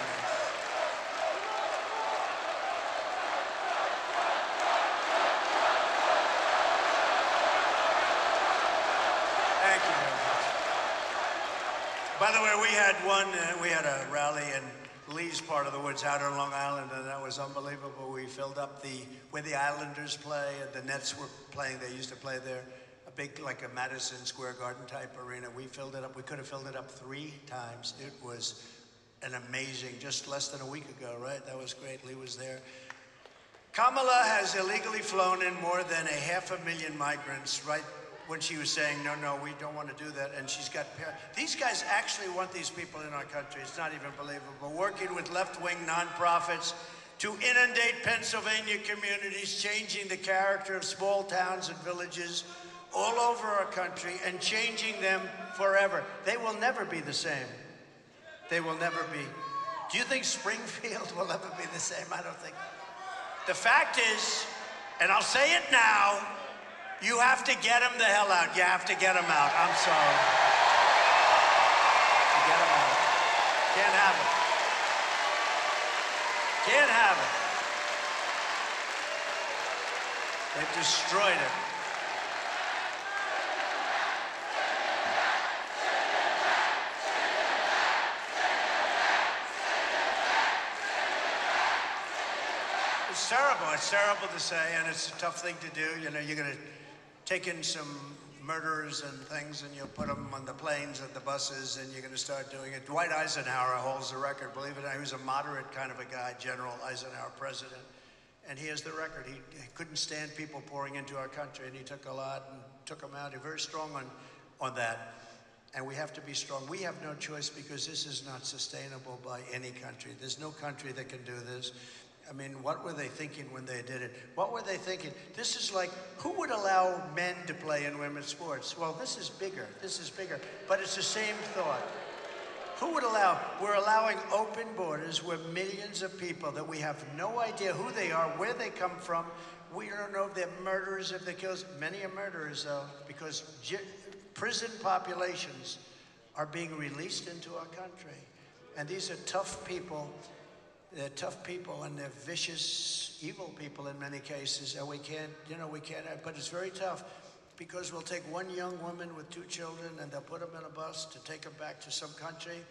Thank you very much. By the way, we had a rally in Lee's part of the woods out on Long Island, and that was unbelievable. We filled up where the Islanders play, and the Nets were playing. They used to play there, a big, like a Madison Square Garden type arena. We filled it up. We could have filled it up 3 times. It was an amazing, just less than a week ago, right? That was great. Lee was there. Kamala has illegally flown in more than 500,000 migrants, right? When she was saying, no, we don't want to do that. And she's got, these guys actually want these people in our country. It's not even believable. Working with left-wing nonprofits to inundate Pennsylvania communities, changing the character of small towns and villages all over our country and changing them forever. They will never be the same. They will never be. Do you think Springfield will ever be the same? I don't think. The fact is, and I'll say it now, you have to get them the hell out. You have to get them out. I'm sorry. Get them out. Can't have it. Can't have it. They've destroyed it. It's terrible. It's terrible to say, and it's a tough thing to do. You know, you're going to take in some murderers and things, and you'll put them on the planes and the buses, and you're going to start doing it. Dwight Eisenhower holds the record. Believe it or not, he was a moderate kind of a guy, General Eisenhower, president, and he has the record. He couldn't stand people pouring into our country, and he took a lot and took them out. He's very strong on that, and we have to be strong. We have no choice because this is not sustainable by any country. There's no country that can do this. I mean, what were they thinking when they did it? What were they thinking? This is like, who would allow men to play in women's sports? Well, this is bigger. This is bigger. But it's the same thought. Who would allow? We're allowing open borders where millions of people that we have no idea who they are, where they come from. We don't know if they're murderers, if they're killers. Many are murderers, though, because prison populations are being released into our country. And these are tough people. They're tough people, and they're vicious, evil people in many cases, and we can't, but it's very tough because we'll take one young woman with 2 children and they'll put them in a bus to take them back to some country,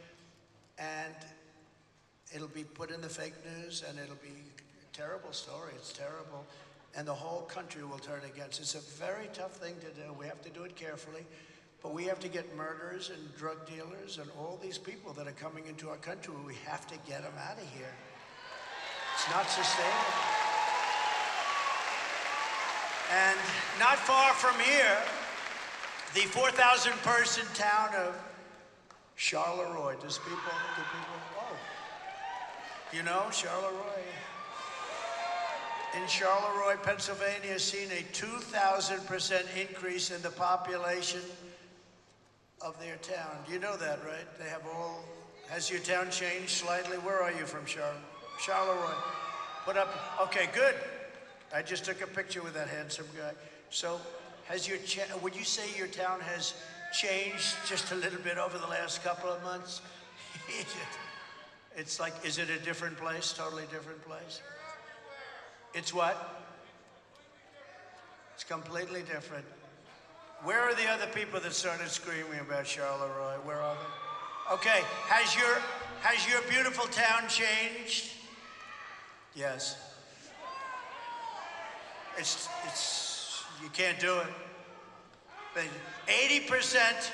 and it'll be put in the fake news, and it'll be a terrible story. It's terrible, and the whole country will turn against it. It's a very tough thing to do. We have to do it carefully. But we have to get murderers and drug dealers and all these people that are coming into our country. We have to get them out of here. It's not sustainable. And not far from here, the 4,000-person town of Charleroi. Do people, oh, you know Charleroi? In Charleroi, Pennsylvania, has seen a 2,000% increase in the population of their town. You know that, right? They have all, has your town changed slightly? Where are you from, Charleroi? Put up, okay, good. I just took a picture with that handsome guy. So, would you say your town has changed just a little bit over the last couple of months? It's like, is it a different place, totally different place? It's what? It's completely different. Where are the other people that started screaming about Charleroi? Where are they? Okay, has your beautiful town changed? Yes. You can't do it. 80%,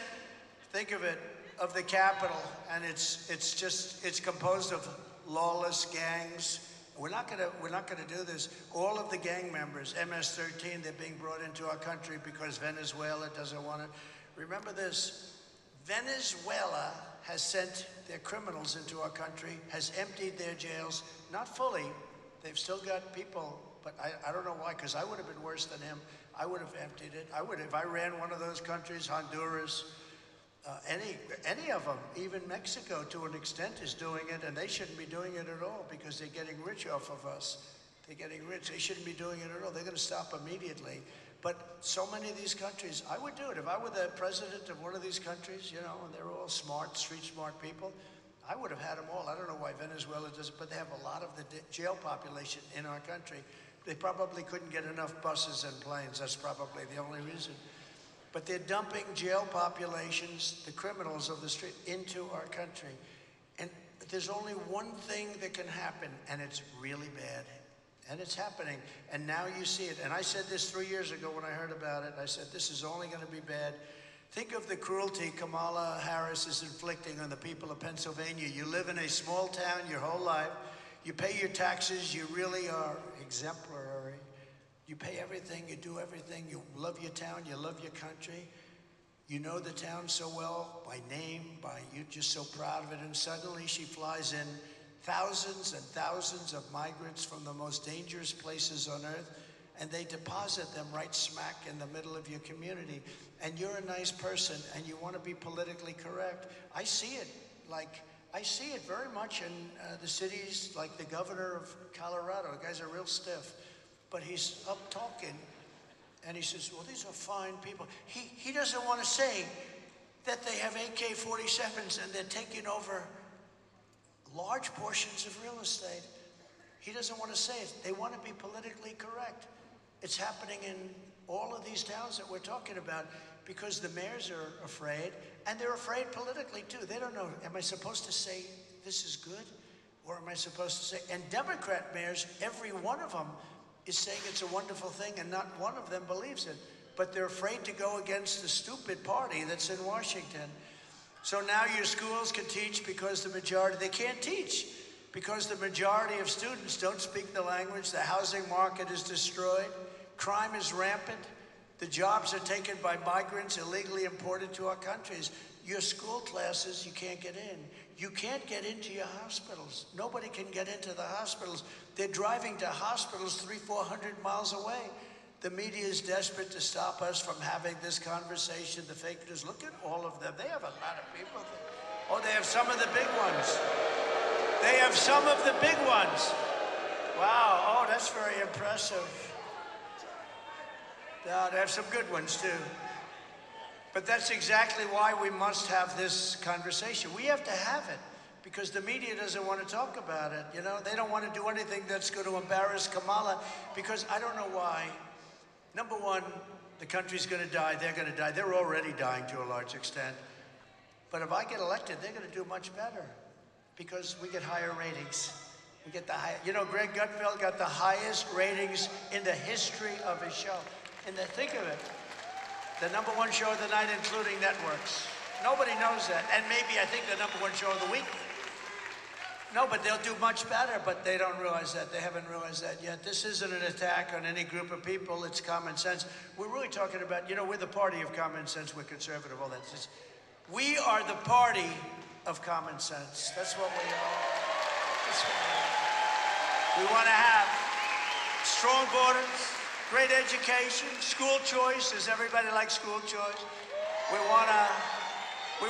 think of it, of the capital, and it's composed of lawless gangs. we're not gonna do this. All of the gang members, MS-13, they're being brought into our country because Venezuela doesn't want it. Remember this, Venezuela has sent their criminals into our country, has emptied their jails, not fully. They've still got people, but I don't know why, because I would have been worse than him. I would have emptied it. I would, if I ran one of those countries, Honduras, any of them, even Mexico to an extent is doing it, and they shouldn't be doing it at all because they're getting rich off of us. They're getting rich. They shouldn't be doing it at all. They're going to stop immediately. But so many of these countries, I would do it. If I were the president of one of these countries, you know, and they're all smart, street smart people, I would have had them all. I don't know why Venezuela does it, but they have a lot of the jail population in our country. They probably couldn't get enough buses and planes. That's probably the only reason. But they're dumping jail populations, the criminals of the street, into our country. And there's only one thing that can happen, and it's really bad. And it's happening. And now you see it. And I said this 3 years ago when I heard about it. I said, this is only going to be bad. Think of the cruelty Kamala Harris is inflicting on the people of Pennsylvania. You live in a small town your whole life. You pay your taxes. You really are exemplary. You pay everything. You do everything. You love your town. You love your country. You know the town so well by name, you're just so proud of it. And suddenly she flies in thousands and thousands of migrants from the most dangerous places on earth, and they deposit them right smack in the middle of your community. And you're a nice person, and you want to be politically correct. I see it very much in the cities, like the governor of Colorado. The guy's a real stiff, but he's up talking, and he says, well, these are fine people. He doesn't want to say that they have AK-47s and they're taking over large portions of real estate. He doesn't want to say it. They want to be politically correct. It's happening in all of these towns that we're talking about because the mayors are afraid, and they're afraid politically too. They don't know, am I supposed to say this is good, or am I supposed to say, and Democrat mayors, every one of them is saying it's a wonderful thing, and not one of them believes it. But they're afraid to go against the stupid party that's in Washington. So now your schools can teach because the majority, they can't teach because the majority of students don't speak the language. The housing market is destroyed. Crime is rampant. The jobs are taken by migrants illegally imported to our countries. Your school classes, you can't get in. You can't get into your hospitals. Nobody can get into the hospitals. They're driving to hospitals 300-400 miles away. The media is desperate to stop us from having this conversation. The fake news, look at all of them. They have a lot of people. Oh, they have some of the big ones. They have some of the big ones. Wow, oh, that's very impressive. Yeah, they have some good ones too. But that's exactly why we must have this conversation. We have to have it because the media doesn't want to talk about it. You know, they don't want to do anything that's going to embarrass Kamala because I don't know why. Number one, the country's going to die. They're going to die. They're already dying to a large extent. But if I get elected, they're going to do much better because we get higher ratings. We get the high. You know, Greg Gutfeld got the highest ratings in the history of his show. And think of it, the #1 show of the night, including networks. Nobody knows that. And maybe I think the #1 show of the week. No, but they'll do much better, but they don't realize that. They haven't realized that yet. This isn't an attack on any group of people. It's common sense. We're really talking about, you know, we're the party of common sense. We're conservative, all that. We are the party of common sense. That's what we are. That's what we are. We want to have strong borders, great education, school choice. Does everybody like school choice? We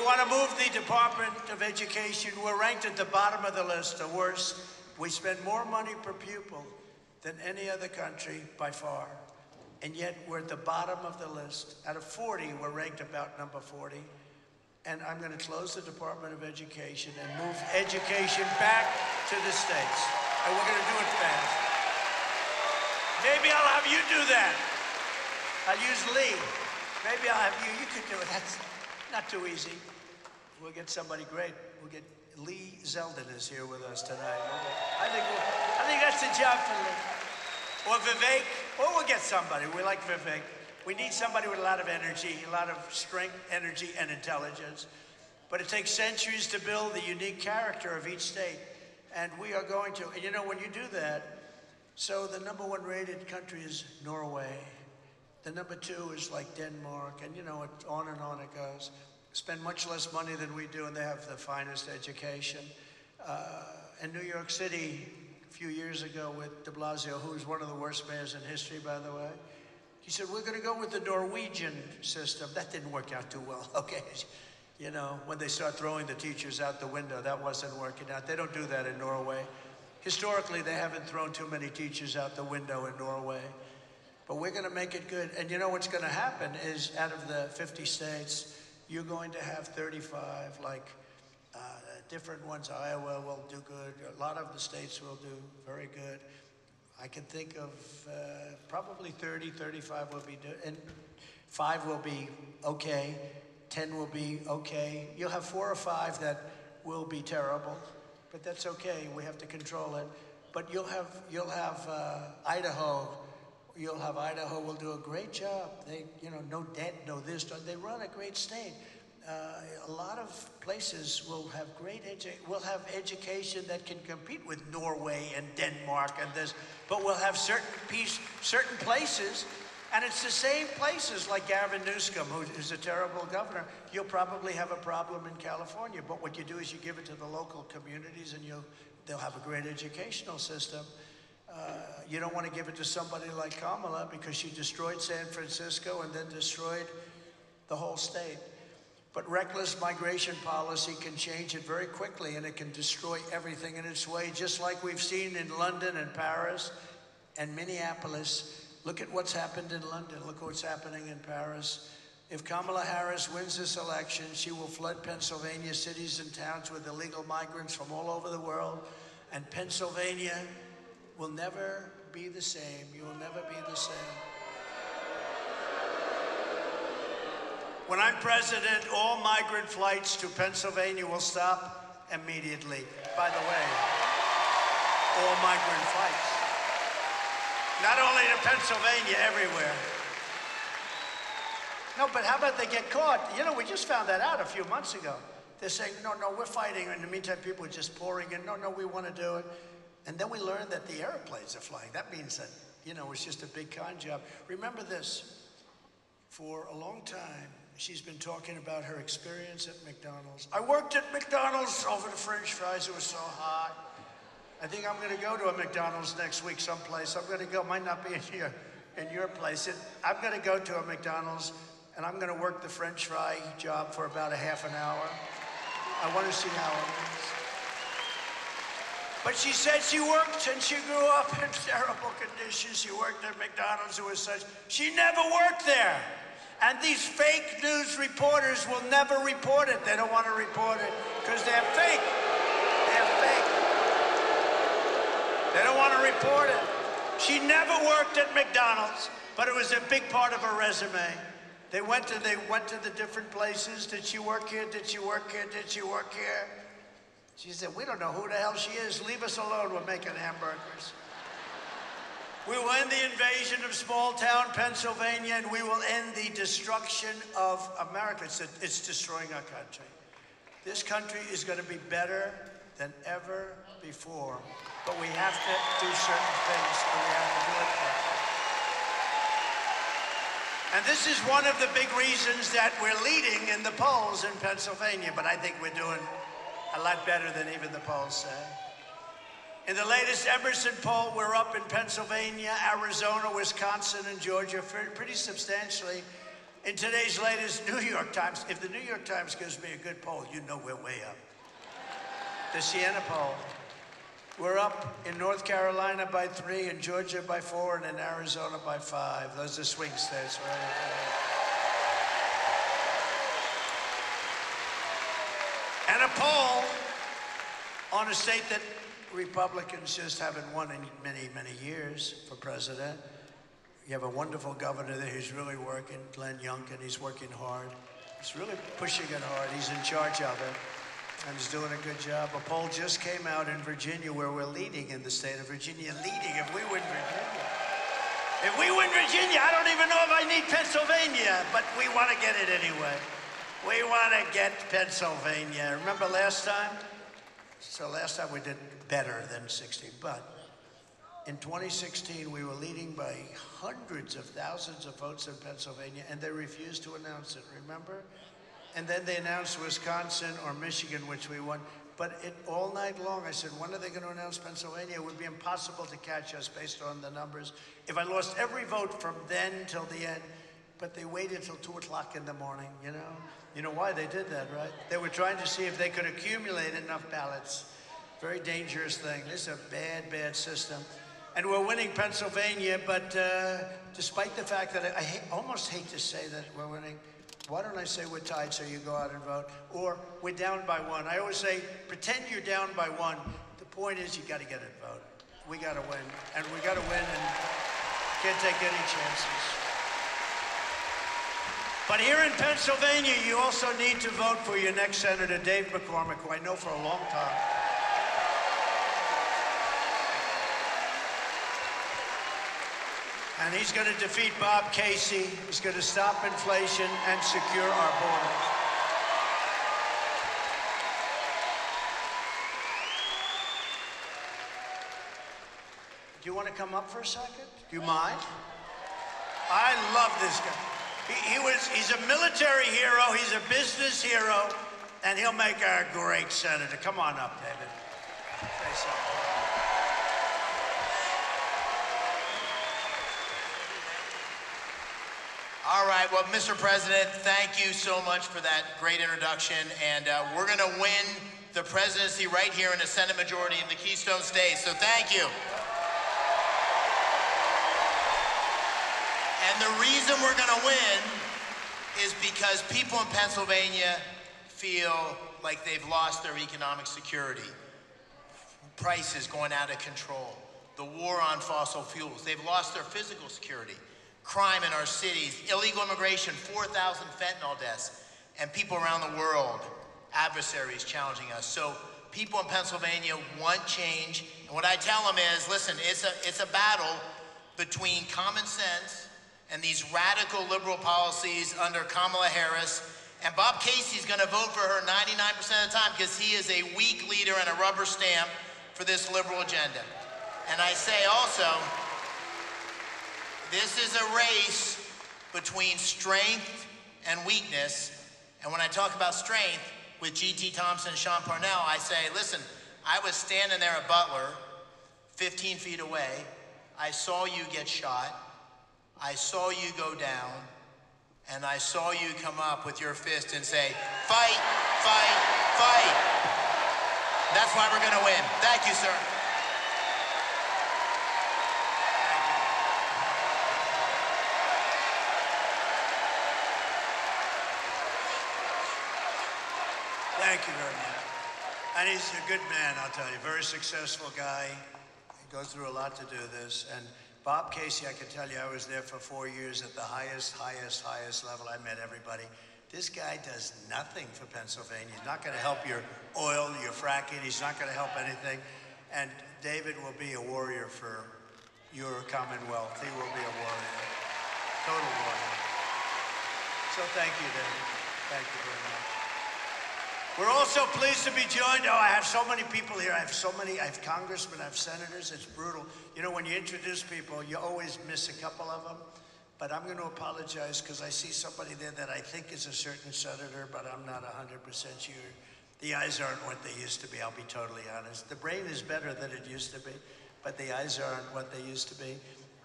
want to move the Department of Education. We're ranked at the bottom of the list, the worst. We spend more money per pupil than any other country by far. And yet we're at the bottom of the list. Out of 40, we're ranked about number 40. And I'm going to close the Department of Education and move education back to the states. And we're going to do it fast. Maybe I'll have you do that. I'll use Lee. Maybe I'll have you. You could do it. That's not too easy. We'll get somebody great. We'll get Lee Zeldin is here with us tonight. I think that's the job for Lee. Or Vivek. Or we'll get somebody. We like Vivek. We need somebody with a lot of energy, a lot of strength, energy, and intelligence. But it takes centuries to build the unique character of each state. And we are going to, and you know, when you do that, so the #1 rated country is Norway. The #2 is like Denmark, and you know, on and on it goes. Spend much less money than we do, and they have the finest education. In New York City, a few years ago with de Blasio, who was one of the worst mayors in history, by the way, he said, we're going to go with the Norwegian system. That didn't work out too well, okay? You know, when they start throwing the teachers out the window, that wasn't working out. They don't do that in Norway. Historically, they haven't thrown too many teachers out the window in Norway. But we're going to make it good. And you know what's going to happen is out of the 50 states, you're going to have 35, like different ones. Iowa will do good. A lot of the states will do very good. I can think of probably 30, 35 will be, and 5 will be okay. 10 will be okay. You'll have 4 or 5 that will be terrible, but that's okay. We have to control it. But you'll have Idaho. You'll have Idaho will do a great job. They, you know, no debt, no this. They run a great state. A lot of places will have will have education that can compete with Norway and Denmark and this, but we'll have certain places, and it's the same places like Gavin Newsom, who is a terrible governor. You'll probably have a problem in California, but what you do is you give it to the local communities, and they'll have a great educational system. You don't want to give it to somebody like Kamala because she destroyed San Francisco and then destroyed the whole state. But reckless migration policy can change it very quickly, and it can destroy everything in its way, just like we've seen in London and Paris and Minneapolis. Look at what's happened in London. Look what's happening in Paris. If Kamala Harris wins this election, she will flood Pennsylvania cities and towns with illegal migrants from all over the world, and Pennsylvania will never be the same. You will never be the same. When I'm president, all migrant flights to Pennsylvania will stop immediately. By the way, all migrant flights. Not only to Pennsylvania, everywhere. No, but how about they get caught? You know, we just found that out a few months ago. They're saying, no, we're fighting. In the meantime, people are just pouring in. No, we want to do it. And then we learned that the airplanes are flying. That means that, you know, it's just a big con job. Remember this, for a long time, she's been talking about her experience at McDonald's. I worked at McDonald's over the French fries. It was so hot. I think I'm going to go to a McDonald's next week someplace. I'm going to go, might not be in your place. I'm going to go to a McDonald's, and I'm going to work the French fry job for about a half an hour. I want to see how it is. But she said she worked and she grew up in terrible conditions. She worked at McDonald's. It was such. She never worked there. And these fake news reporters will never report it. They don't want to report it because they're fake. They're fake. They don't want to report it. She never worked at McDonald's, but it was a big part of her resume. They went to the different places. Did she work here? Did she work here? Did she work here? She said, we don't know who the hell she is. Leave us alone. We're making hamburgers. We will end the invasion of small-town Pennsylvania, and we will end the destruction of America. It's destroying our country. This country is going to be better than ever before, but we have to do certain things, and we have to do it properly. And this is one of the big reasons that we're leading in the polls in Pennsylvania, but I think we're doing a lot better than even the polls say. In the latest Emerson poll, we're up in Pennsylvania, Arizona, Wisconsin, and Georgia pretty substantially. In today's latest New York Times, if the New York Times gives me a good poll, you know we're way up. The Siena poll, we're up in North Carolina by 3, in Georgia by 4, and in Arizona by 5. Those are swing states, right? And a poll on a state that Republicans just haven't won in many, many years for president. You have a wonderful governor there who's really working, Glenn Youngkin. He's working hard. He's really pushing it hard. He's in charge of it, and he's doing a good job. A poll just came out in Virginia where we're leading in the state of Virginia. Leading if we win Virginia. If we win Virginia, I don't even know if I need Pennsylvania, but we want to get it anyway. We want to get Pennsylvania. Remember last time? So last time we did better than 16, but in 2016 we were leading by hundreds of thousands of votes in Pennsylvania, and they refused to announce it, remember? And then they announced Wisconsin or Michigan, which we won. But all night long, I said, when are they going to announce Pennsylvania? It would be impossible to catch us based on the numbers. If I lost every vote from then till the end, but they waited till 2 o'clock in the morning, you know? You know why they did that, right? They were trying to see if they could accumulate enough ballots. Very dangerous thing. This is a bad, bad system. And we're winning Pennsylvania, but despite the fact that I almost hate to say that we're winning, why don't I say we're tied so you go out and vote? Or we're down by 1. I always say, pretend you're down by 1. The point is you got to get a vote. We got to win. And we got to win and can't take any chances. But here in Pennsylvania, you also need to vote for your next Senator, Dave McCormick, who I know for a long time. And he's going to defeat Bob Casey. He's going to stop inflation and secure our borders. Do you want to come up for a second? Do you mind? I love this guy. He's a military hero, he's a business hero, and he'll make a great senator. Come on up, David. Say something. All right, well, Mr. President, thank you so much for that great introduction, and we're going to win the presidency right here in the Senate majority in the Keystone States, so thank you. And the reason we're going to win is because people in Pennsylvania feel like they've lost their economic security. Prices going out of control. The war on fossil fuels. They've lost their physical security. Crime in our cities. Illegal immigration, 4,000 fentanyl deaths. And people around the world, adversaries challenging us. So people in Pennsylvania want change. And what I tell them is, listen, it's a battle between common sense and these radical liberal policies under Kamala Harris. And Bob Casey's gonna vote for her 99% of the time because he is a weak leader and a rubber stamp for this liberal agenda. And I say also, this is a race between strength and weakness. And when I talk about strength with G.T. Thompson and Sean Parnell, I say, listen, I was standing there at Butler, 15 feet away. I saw you get shot. I saw you go down, and I saw you come up with your fist and say, fight, fight, fight. That's why we're gonna win. Thank you, sir. Thank you very much. And he's a good man, I'll tell you, very successful guy. He goes through a lot to do this. And Bob Casey, I can tell you, I was there for 4 years at the highest level. I met everybody. This guy does nothing for Pennsylvania. He's not going to help your oil, your fracking. He's not going to help anything. And David will be a warrior for your Commonwealth. He will be a warrior, total warrior. So thank you, David. Thank you very much. We're also pleased to be joined. Oh, I have so many people here. I have congressmen, I have senators. It's brutal. You know, when you introduce people, you always miss a couple of them. But I'm going to apologize because I see somebody there that I think is a certain senator, but I'm not 100% sure. The eyes aren't what they used to be, I'll be totally honest. The brain is better than it used to be, but the eyes aren't what they used to be.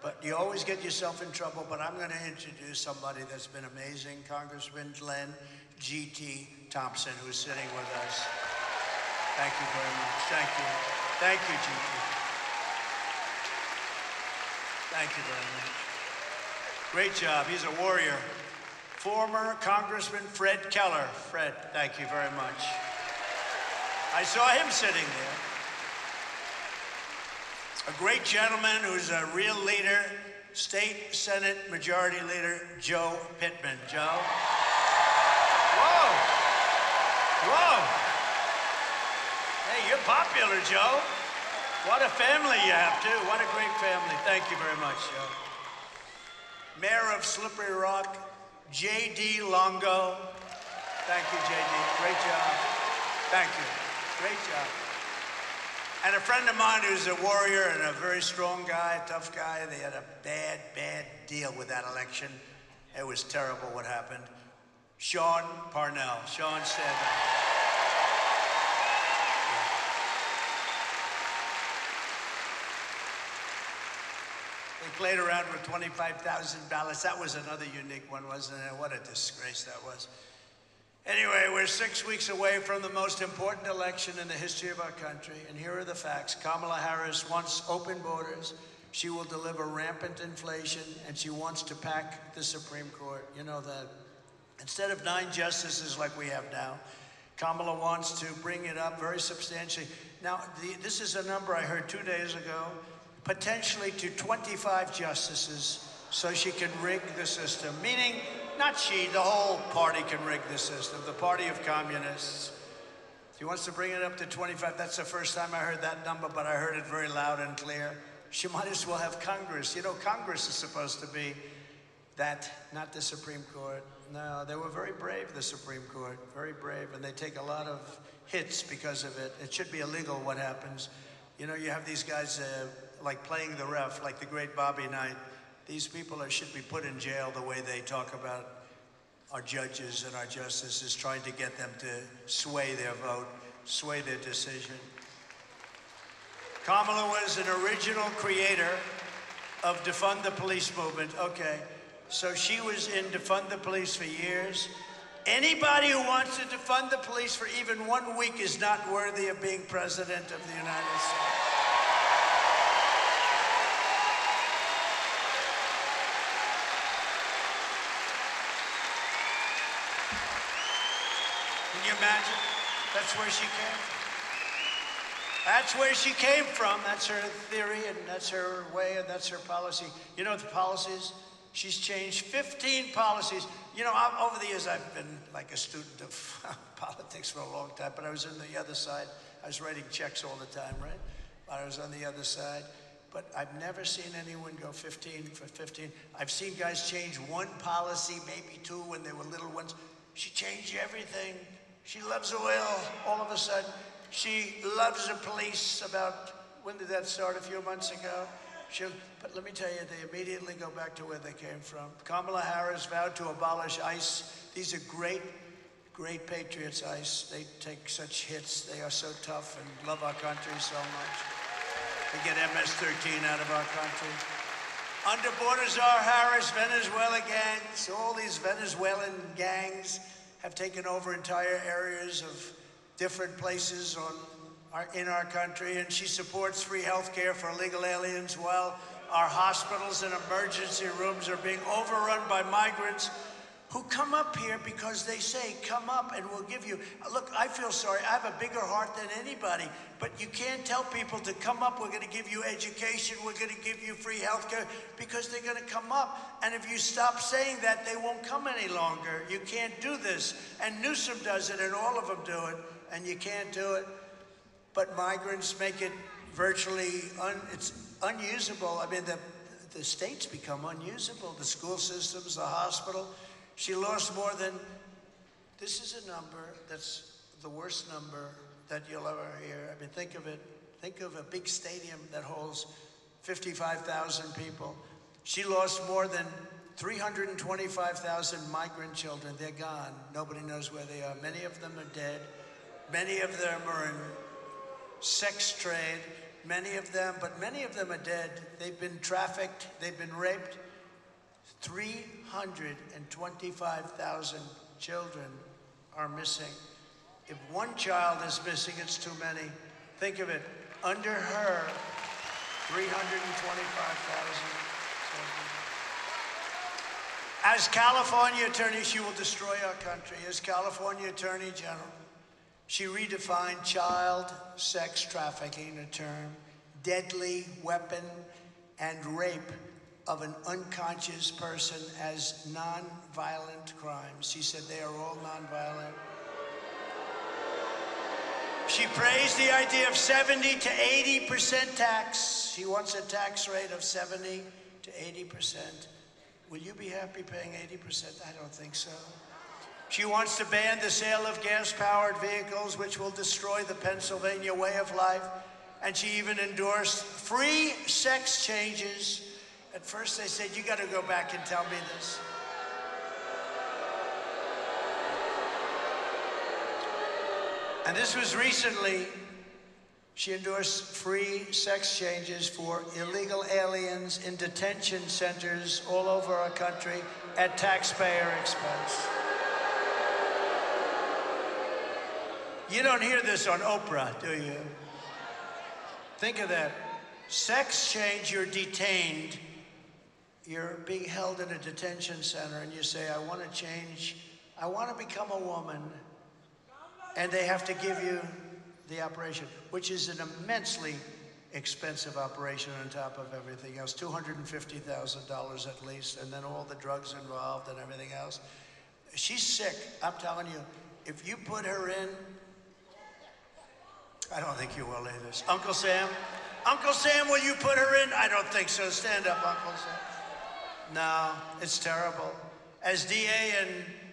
But you always get yourself in trouble, but I'm going to introduce somebody that's been amazing, Congressman Glenn G.T. Thompson, who's sitting with us. Thank you very much. Thank you. Thank you, G.T. Thank you very much. Great job. He's a warrior. Former Congressman Fred Keller. Fred, thank you very much. I saw him sitting there. A great gentleman who's a real leader, State Senate Majority Leader Joe Pittman. Joe? Whoa! Whoa! Hey, you're popular, Joe. What a family you have, too. What a great family. Thank you very much, Joe. Mayor of Slippery Rock, J.D. Longo. Thank you, J.D. Great job. Thank you. Great job. And a friend of mine who's a warrior and a very strong guy, tough guy, they had a bad, bad deal with that election. It was terrible what happened. Sean Parnell. Sean said, they played around with 25,000 ballots. That was another unique one, wasn't it? What a disgrace that was. Anyway, we're 6 weeks away from the most important election in the history of our country, and here are the facts. Kamala Harris wants open borders. She will deliver rampant inflation, and she wants to pack the Supreme Court. You know that. Instead of 9 justices like we have now, Kamala wants to bring it up very substantially. Now, this is a number I heard 2 days ago, potentially to 25 justices, so she can rig the system, meaning not she, the whole party can rig the system, the party of communists. She wants to bring it up to 25. That's the first time I heard that number, but I heard it very loud and clear. She might as well have Congress. You know, Congress is supposed to be that, not the Supreme Court. No, they were very brave, the Supreme Court, very brave, and they take a lot of hits because of it. It should be illegal what happens. You know, you have these guys like playing the ref, like the great Bobby Knight. These people should be put in jail the way they talk about our judges and our justices, trying to get them to sway their vote, sway their decision. Kamala was an original creator of Defund the Police movement. Okay, so she was in Defund the Police for years. Anybody who wants to defund the police for even 1 week is not worthy of being president of the United States. Can you imagine? That's where she came from. That's where she came from. That's her theory, and that's her way, and that's her policy. You know what the policies? She's changed 15 policies. You know, over the years, I've been like a student of politics for a long time, but I was on the other side. I was writing checks all the time, right? But I was on the other side. But I've never seen anyone go 15 for 15. I've seen guys change one policy, maybe 2 when they were little ones. She changed everything. She loves oil all of a sudden. She loves the police about, when did that start, a few months ago? But let me tell you, they immediately go back to where they came from. Kamala Harris vowed to abolish ICE. These are great, great patriots, ICE. They take such hits. They are so tough and love our country so much. They get MS-13 out of our country. Under border czar Harris, Venezuela gangs, all these Venezuelan gangs have taken over entire areas of different places in our country, and she supports free health care for illegal aliens while our hospitals and emergency rooms are being overrun by migrants who come up here because they say, come up and we'll give you. Look, I feel sorry. I have a bigger heart than anybody, but you can't tell people to come up. We're going to give you education. We're going to give you free health care, because they're going to come up. And if you stop saying that, they won't come any longer. You can't do this. And Newsom does it, and all of them do it, and you can't do it. But migrants make it virtually it's unusable. I mean, the states become unusable. The school systems, the hospital. She lost more than, this is a number that's the worst number that you'll ever hear. I mean, think of it. Think of a big stadium that holds 55,000 people. She lost more than 325,000 migrant children. They're gone. Nobody knows where they are. Many of them are dead. Many of them are in sex trade. Many of them are dead. They've been trafficked. They've been raped. 325,000 children are missing. If one child is missing, it's too many. Think of it. Under her, 325,000 children. As California Attorney, she will destroy our country. As California Attorney General, she redefined child sex trafficking, a term, deadly weapon, and rape of an unconscious person as non-violent crimes. She said they are all non-violent. She praised the idea of 70 to 80% tax. She wants a tax rate of 70 to 80%. Will you be happy paying 80%? I don't think so. She wants to ban the sale of gas-powered vehicles, which will destroy the Pennsylvania way of life. and she even endorsed free sex changes. At first they said, you got to go back and tell me this. And this was recently. She endorsed free sex changes for illegal aliens in detention centers all over our country at taxpayer expense. You don't hear this on Oprah, do you? Think of that. Sex change, you're detained. You're being held in a detention center and you say, I want to change. I want to become a woman. And they have to give you the operation, which is an immensely expensive operation on top of everything else, $250,000 at least, and then all the drugs involved and everything else. She's sick, I'm telling you. If you put her in, I don't think you will either. Uncle Sam? Uncle Sam, will you put her in? I don't think so. Stand up, Uncle Sam. No, it's terrible. As DA and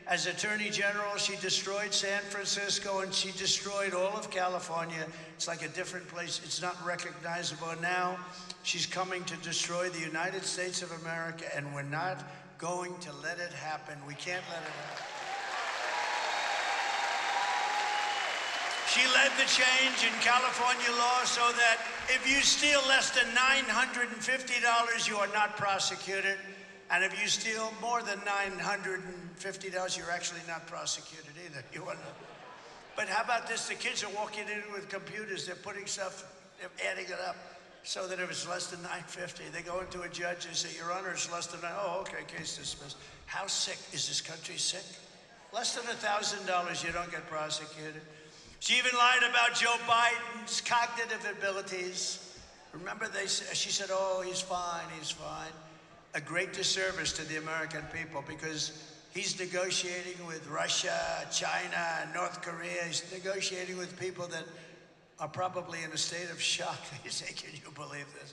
as Attorney General, she destroyed San Francisco and she destroyed all of California. It's like a different place. It's not recognizable. Now she's coming to destroy the United States of America, and we're not going to let it happen. We can't let it happen. She led the change in California law so that if you steal less than $950, you are not prosecuted. And if you steal more than $950, you're actually not prosecuted either. You are not. But how about this? The kids are walking in with computers. They're putting stuff, they're adding it up so that if it's less than $950, they go into a judge and say, Your Honor, it's less than oh, okay, case dismissed. How sick is this country sick? Less than $1,000, you don't get prosecuted. She even lied about Joe Biden's cognitive abilities. Remember, she said, oh, he's fine, he's fine. A great disservice to the American people because he's negotiating with Russia, China, North Korea. He's negotiating with people that are probably in a state of shock. They say, can you believe this?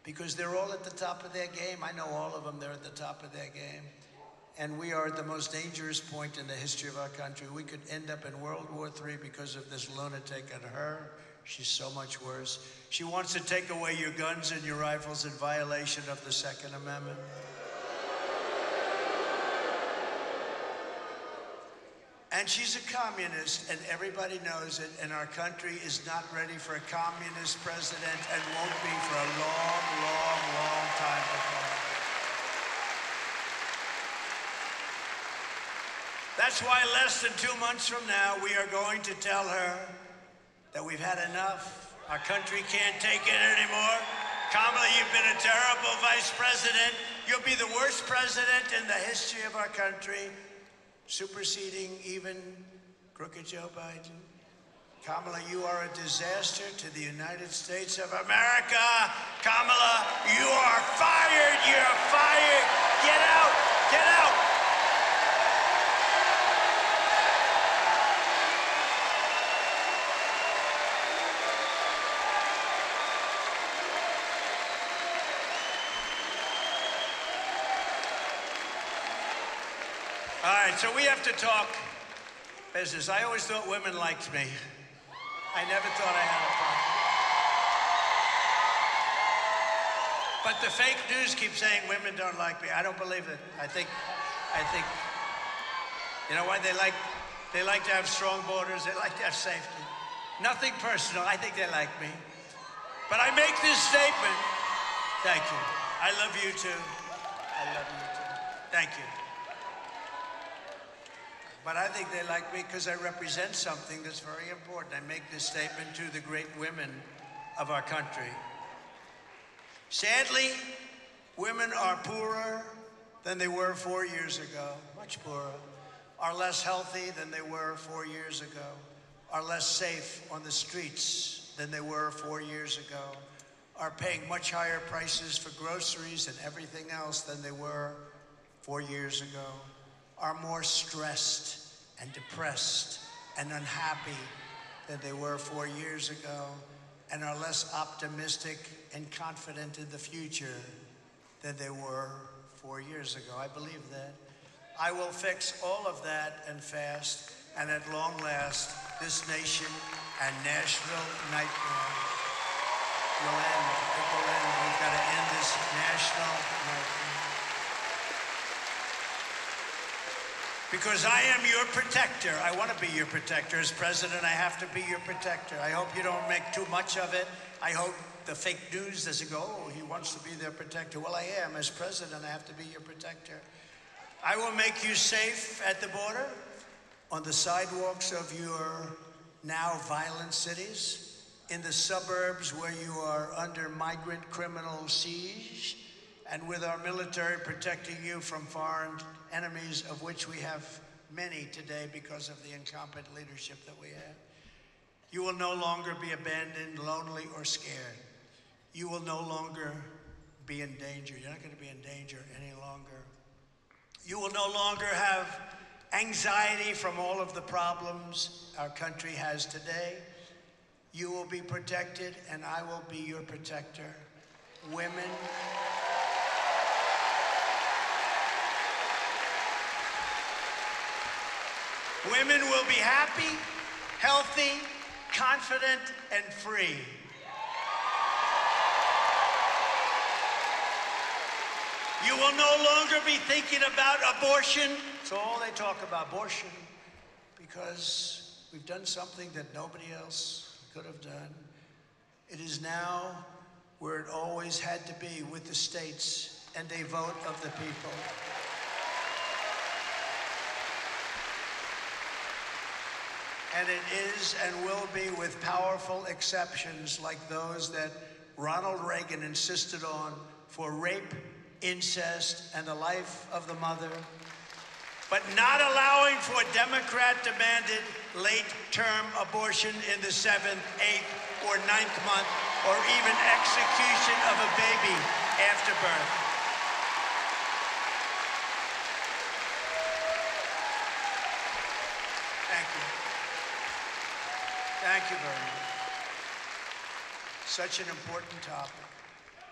Because they're all at the top of their game. I know all of them, they're at the top of their game. And we are at the most dangerous point in the history of our country. We could end up in World War III because of this lunatic and her. She's so much worse. She wants to take away your guns and your rifles in violation of the Second Amendment. And she's a communist, and everybody knows it, and our country is not ready for a communist president and won't be for a long, long, long time to come. That's why less than 2 months from now, we are going to tell her that we've had enough. Our country can't take it anymore. Kamala, you've been a terrible vice president. You'll be the worst president in the history of our country, superseding even crooked Joe Biden. Kamala, you are a disaster to the United States of America. Kamala, you are fired. You're fired. Get out. Get out. All right, so we have to talk business. I always thought women liked me. I never thought I had a problem. But the fake news keeps saying women don't like me. I don't believe it. I think, you know why? They like to have strong borders. They like to have safety. Nothing personal. I think they like me. But I make this statement. Thank you. I love you too. I love you too. Thank you. But I think they like me because I represent something that's very important. I make this statement to the great women of our country. Sadly, women are poorer than they were 4 years ago, much poorer, are less healthy than they were 4 years ago, are less safe on the streets than they were 4 years ago, are paying much higher prices for groceries and everything else than they were 4 years ago, are more stressed and depressed and unhappy than they were 4 years ago, and are less optimistic and confident in the future than they were 4 years ago. I believe that. I will fix all of that and fast, and at long last, this nation and national nightmare will end. It will end. We've got to end this national nightmare. Because I am your protector. I want to be your protector. As president, I have to be your protector. I hope you don't make too much of it. I hope the fake news doesn't go, oh, he wants to be their protector. Well, I am. As president, I have to be your protector. I will make you safe at the border, on the sidewalks of your now violent cities, in the suburbs where you are under migrant criminal siege, and with our military protecting you from foreign enemies, of which we have many today because of the incompetent leadership that we have. You will no longer be abandoned, lonely, or scared. You will no longer be in danger. You're not going to be in danger any longer. You will no longer have anxiety from all of the problems our country has today. You will be protected, and I will be your protector. Women will be happy, healthy, confident, and free. You will no longer be thinking about abortion. It's all they talk about, abortion, because we've done something that nobody else could have done. It is now where it always had to be, with the states and a vote of the people. And it is and will be, with powerful exceptions like those that Ronald Reagan insisted on for rape, incest, and the life of the mother, but not allowing for Democrat-demanded late-term abortion in the 7th, 8th, or 9th month, or even execution of a baby after birth. Thank you. Thank you very much. Such an important topic.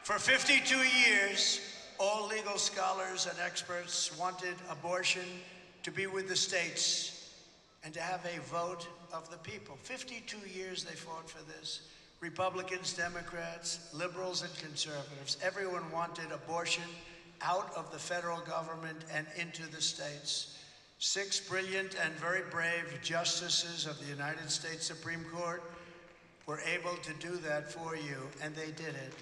For 52 years, all legal scholars and experts wanted abortion to be with the states and to have a vote of the people. 52 years they fought for this. Republicans, Democrats, liberals, and conservatives. Everyone wanted abortion out of the federal government and into the states. 6 brilliant and very brave justices of the United States Supreme Court were able to do that for you, and they did it.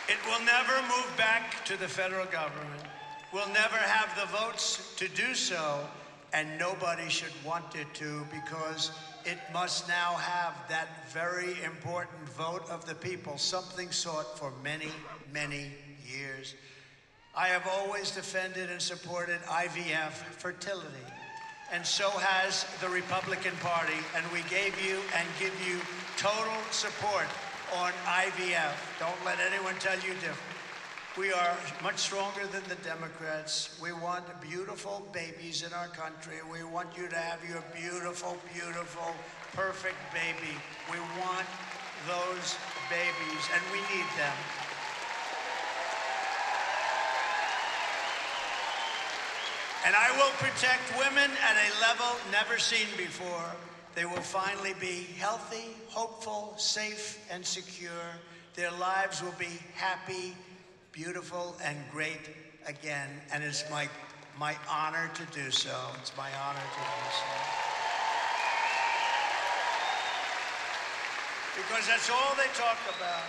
It will never move back to the federal government. We'll never have the votes to do so, and nobody should want it to, because it must now have that very important vote of the people, something sought for many, many years. I have always defended and supported IVF fertility, and so has the Republican Party, and we gave you and give you total support on IVF. Don't let anyone tell you different. We are much stronger than the Democrats. We want beautiful babies in our country. We want you to have your beautiful, beautiful, perfect baby. We want those babies, and we need them. And I will protect women at a level never seen before. They will finally be healthy, hopeful, safe, and secure. Their lives will be happy, beautiful, and great again. And it's my honor to do so. It's my honor to do so. Because that's all they talk about.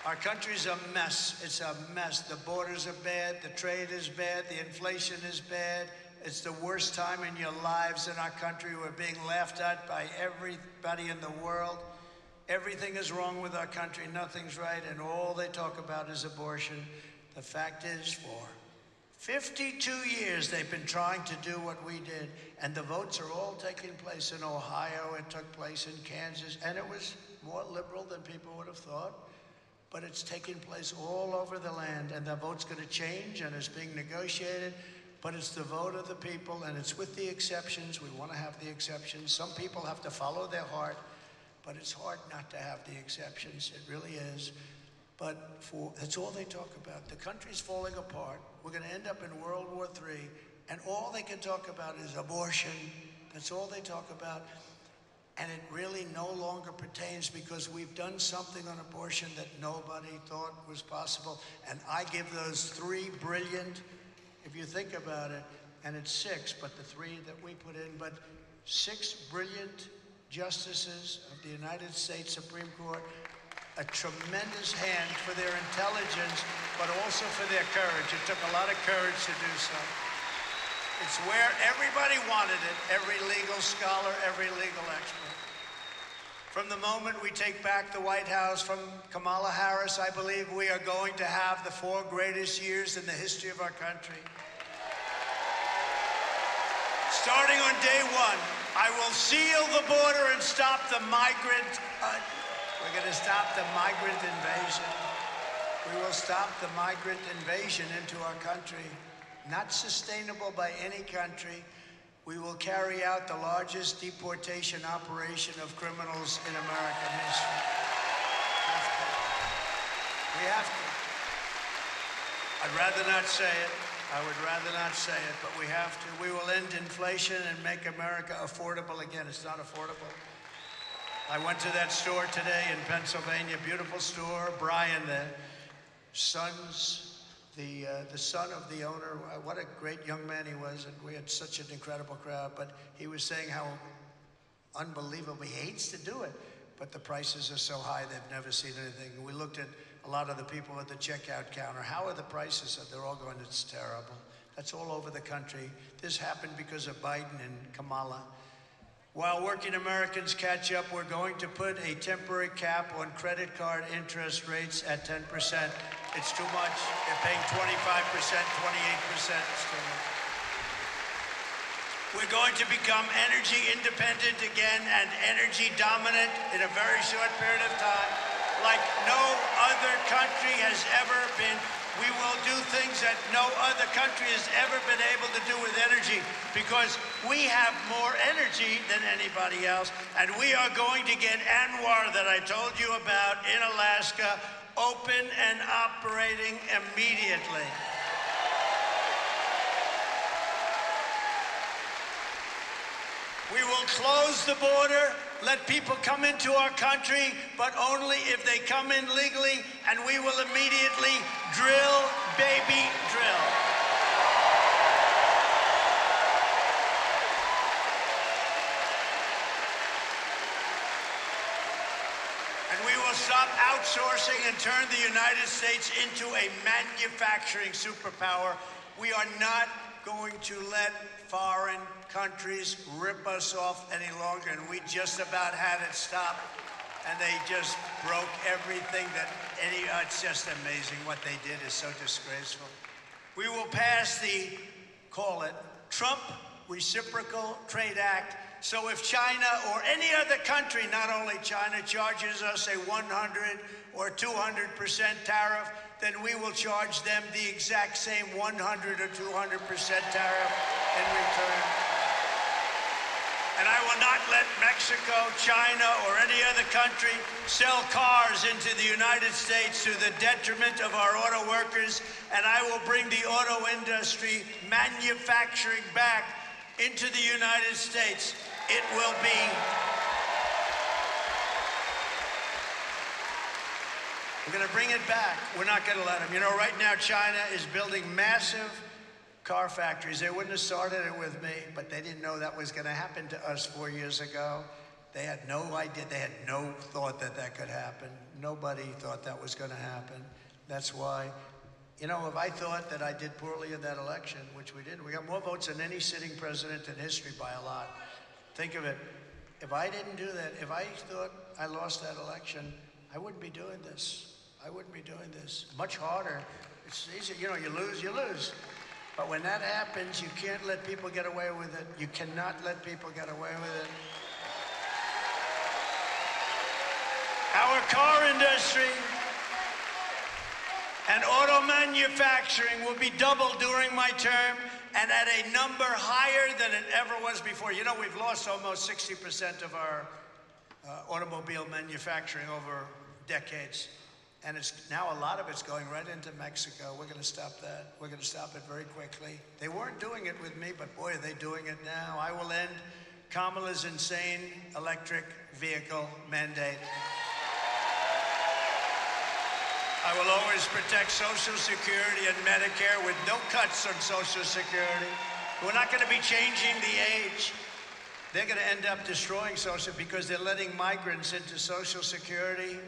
Our country's a mess. It's a mess. The borders are bad. The trade is bad. The inflation is bad. It's the worst time in your lives in our country. We're being laughed at by everybody in the world. Everything is wrong with our country. Nothing's right. And all they talk about is abortion. The fact is, for 52 years, they've been trying to do what we did. And the votes are all taking place in Ohio. It took place in Kansas. And it was more liberal than people would have thought. But it's taking place all over the land. And the vote's going to change, and it's being negotiated. But it's the vote of the people, and it's with the exceptions. We want to have the exceptions. Some people have to follow their heart, but it's hard not to have the exceptions. It really is. But that's all they talk about. The country's falling apart. We're going to end up in World War III. And all they can talk about is abortion. That's all they talk about. And it really no longer pertains because we've done something on abortion that nobody thought was possible. And I give those 3 brilliant, if you think about it, and it's 6, but the 3 that we put in, but 6 brilliant justices of the United States Supreme Court, a tremendous hand for their intelligence, but also for their courage. It took a lot of courage to do so. It's where everybody wanted it, every legal scholar, every legal expert. From the moment we take back the White House from Kamala Harris, I believe we are going to have the 4 greatest years in the history of our country. Starting on day 1, I will seal the border and stop the migrant. We're going to stop the migrant invasion. We will stop the migrant invasion into our country. Not sustainable by any country. We will carry out the largest deportation operation of criminals in American history. We have to. I'd rather not say it. I would rather not say it, but we have to. We will end inflation and make America affordable again. It's not affordable. I went to that store today in Pennsylvania, beautiful store. Brian, the son of the owner, what a great young man he was, and we had such an incredible crowd, but he was saying how unbelievable, he hates to do it, but the prices are so high, they've never seen anything. We looked at a lot of the people at the checkout counter. How are the prices? They're all going, it's terrible. That's all over the country. This happened because of Biden and Kamala. While working Americans catch up, we're going to put a temporary cap on credit card interest rates at 10%. It's too much. They're paying 25%, 28%. It's too much. We're going to become energy independent again and energy dominant in a very short period of time, like no other country has ever been. We will do things that no other country has ever been able to do with energy because we have more energy than anybody else. And we are going to get Anwar, that I told you about, in Alaska, open and operating immediately. We will close the border, let people come into our country, but only if they come in legally, and we will immediately drill, baby, drill. And we will stop outsourcing and turn the United States into a manufacturing superpower. We are not going to let foreign countries rip us off any longer, and we just about had it stopped, and they just broke everything that it's just amazing. What they did is so disgraceful. We will pass the, call it, Trump Reciprocal Trade Act, so if China or any other country, not only China, charges us a 100 or 200% tariff, then we will charge them the exact same 100 or 200% tariff in return. And I will not let Mexico, China, or any other country sell cars into the United States to the detriment of our auto workers, and I will bring the auto industry manufacturing back into the United States. It will be we're going to bring it back. We're not going to let them. You know, right now, China is building massive car factories. They wouldn't have started it with me, but they didn't know that was going to happen to us 4 years ago. They had no idea. They had no thought that that could happen. Nobody thought that was going to happen. That's why, you know, if I thought that I did poorly in that election, which we did, we got more votes than any sitting president in history by a lot. Think of it. If I didn't do that, if I thought I lost that election, I wouldn't be doing this. I wouldn't be doing this. Much harder. It's easy. You know, you lose, you lose. But when that happens, you can't let people get away with it. You cannot let people get away with it. Our car industry and auto manufacturing will be doubled during my term and at a number higher than it ever was before. You know, we've lost almost 60% of our automobile manufacturing over decades. And now a lot of it's going right into Mexico. We're going to stop that. We're going to stop it very quickly. They weren't doing it with me, but boy, are they doing it now. I will end Kamala's insane electric vehicle mandate. I will always protect Social Security and Medicare with no cuts on Social Security. We're not going to be changing the age. They're going to end up destroying Social because they're letting migrants into Social Security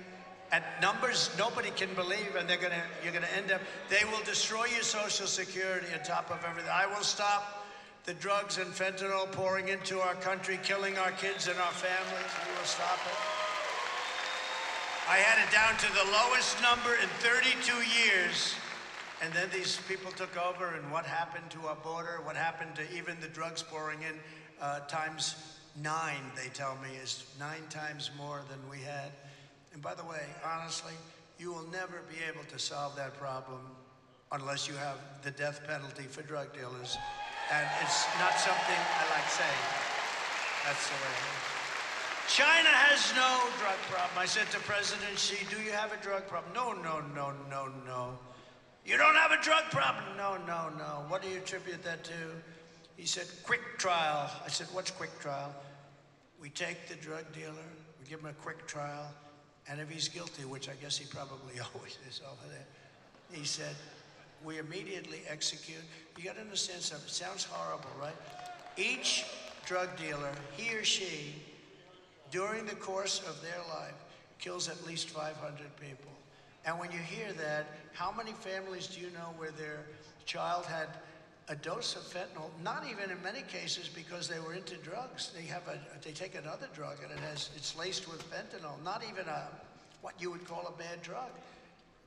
at numbers nobody can believe, and you're going to end up, they will destroy your Social Security on top of everything. I will stop the drugs and fentanyl pouring into our country, killing our kids and our families. We will stop it. I had it down to the lowest number in 32 years, and then these people took over, and what happened to our border, what happened to even the drugs pouring in, times 9, they tell me, is 9 times more than we had. And by the way, honestly, you will never be able to solve that problem unless you have the death penalty for drug dealers. And it's not something I like saying. That's the way it is. China has no drug problem. I said to President Xi, do you have a drug problem? No, no, no, no, no. You don't have a drug problem? No, no, no. What do you attribute that to? He said, quick trial. I said, what's quick trial? We take the drug dealer, we give him a quick trial, and if he's guilty, which I guess he probably always is over there, he said, we immediately execute. You got to understand something. It sounds horrible, right? Each drug dealer, he or she, during the course of their life, kills at least 500 people. And when you hear that, how many families do you know where their child had a dose of fentanyl, not even in many cases because they were into drugs. They take another drug and it's laced with fentanyl, not even what you would call a bad drug.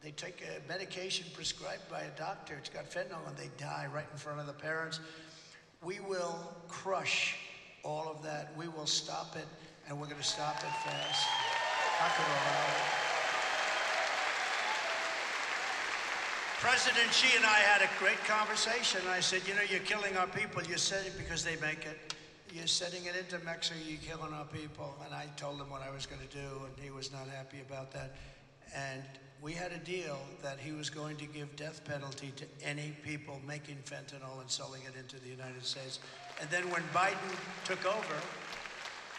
They take a medication prescribed by a doctor, it's got fentanyl, and they die right in front of the parents. We will crush all of that. We will stop it, and we're going to stop it fast. Not going to allow it. President Xi and I had a great conversation. I said, you know, you're killing our people. You're setting, because they make it, you're setting it into Mexico, you're killing our people. And I told him what I was going to do, and he was not happy about that. And we had a deal that he was going to give death penalty to any people making fentanyl and selling it into the United States. And then when Biden took over,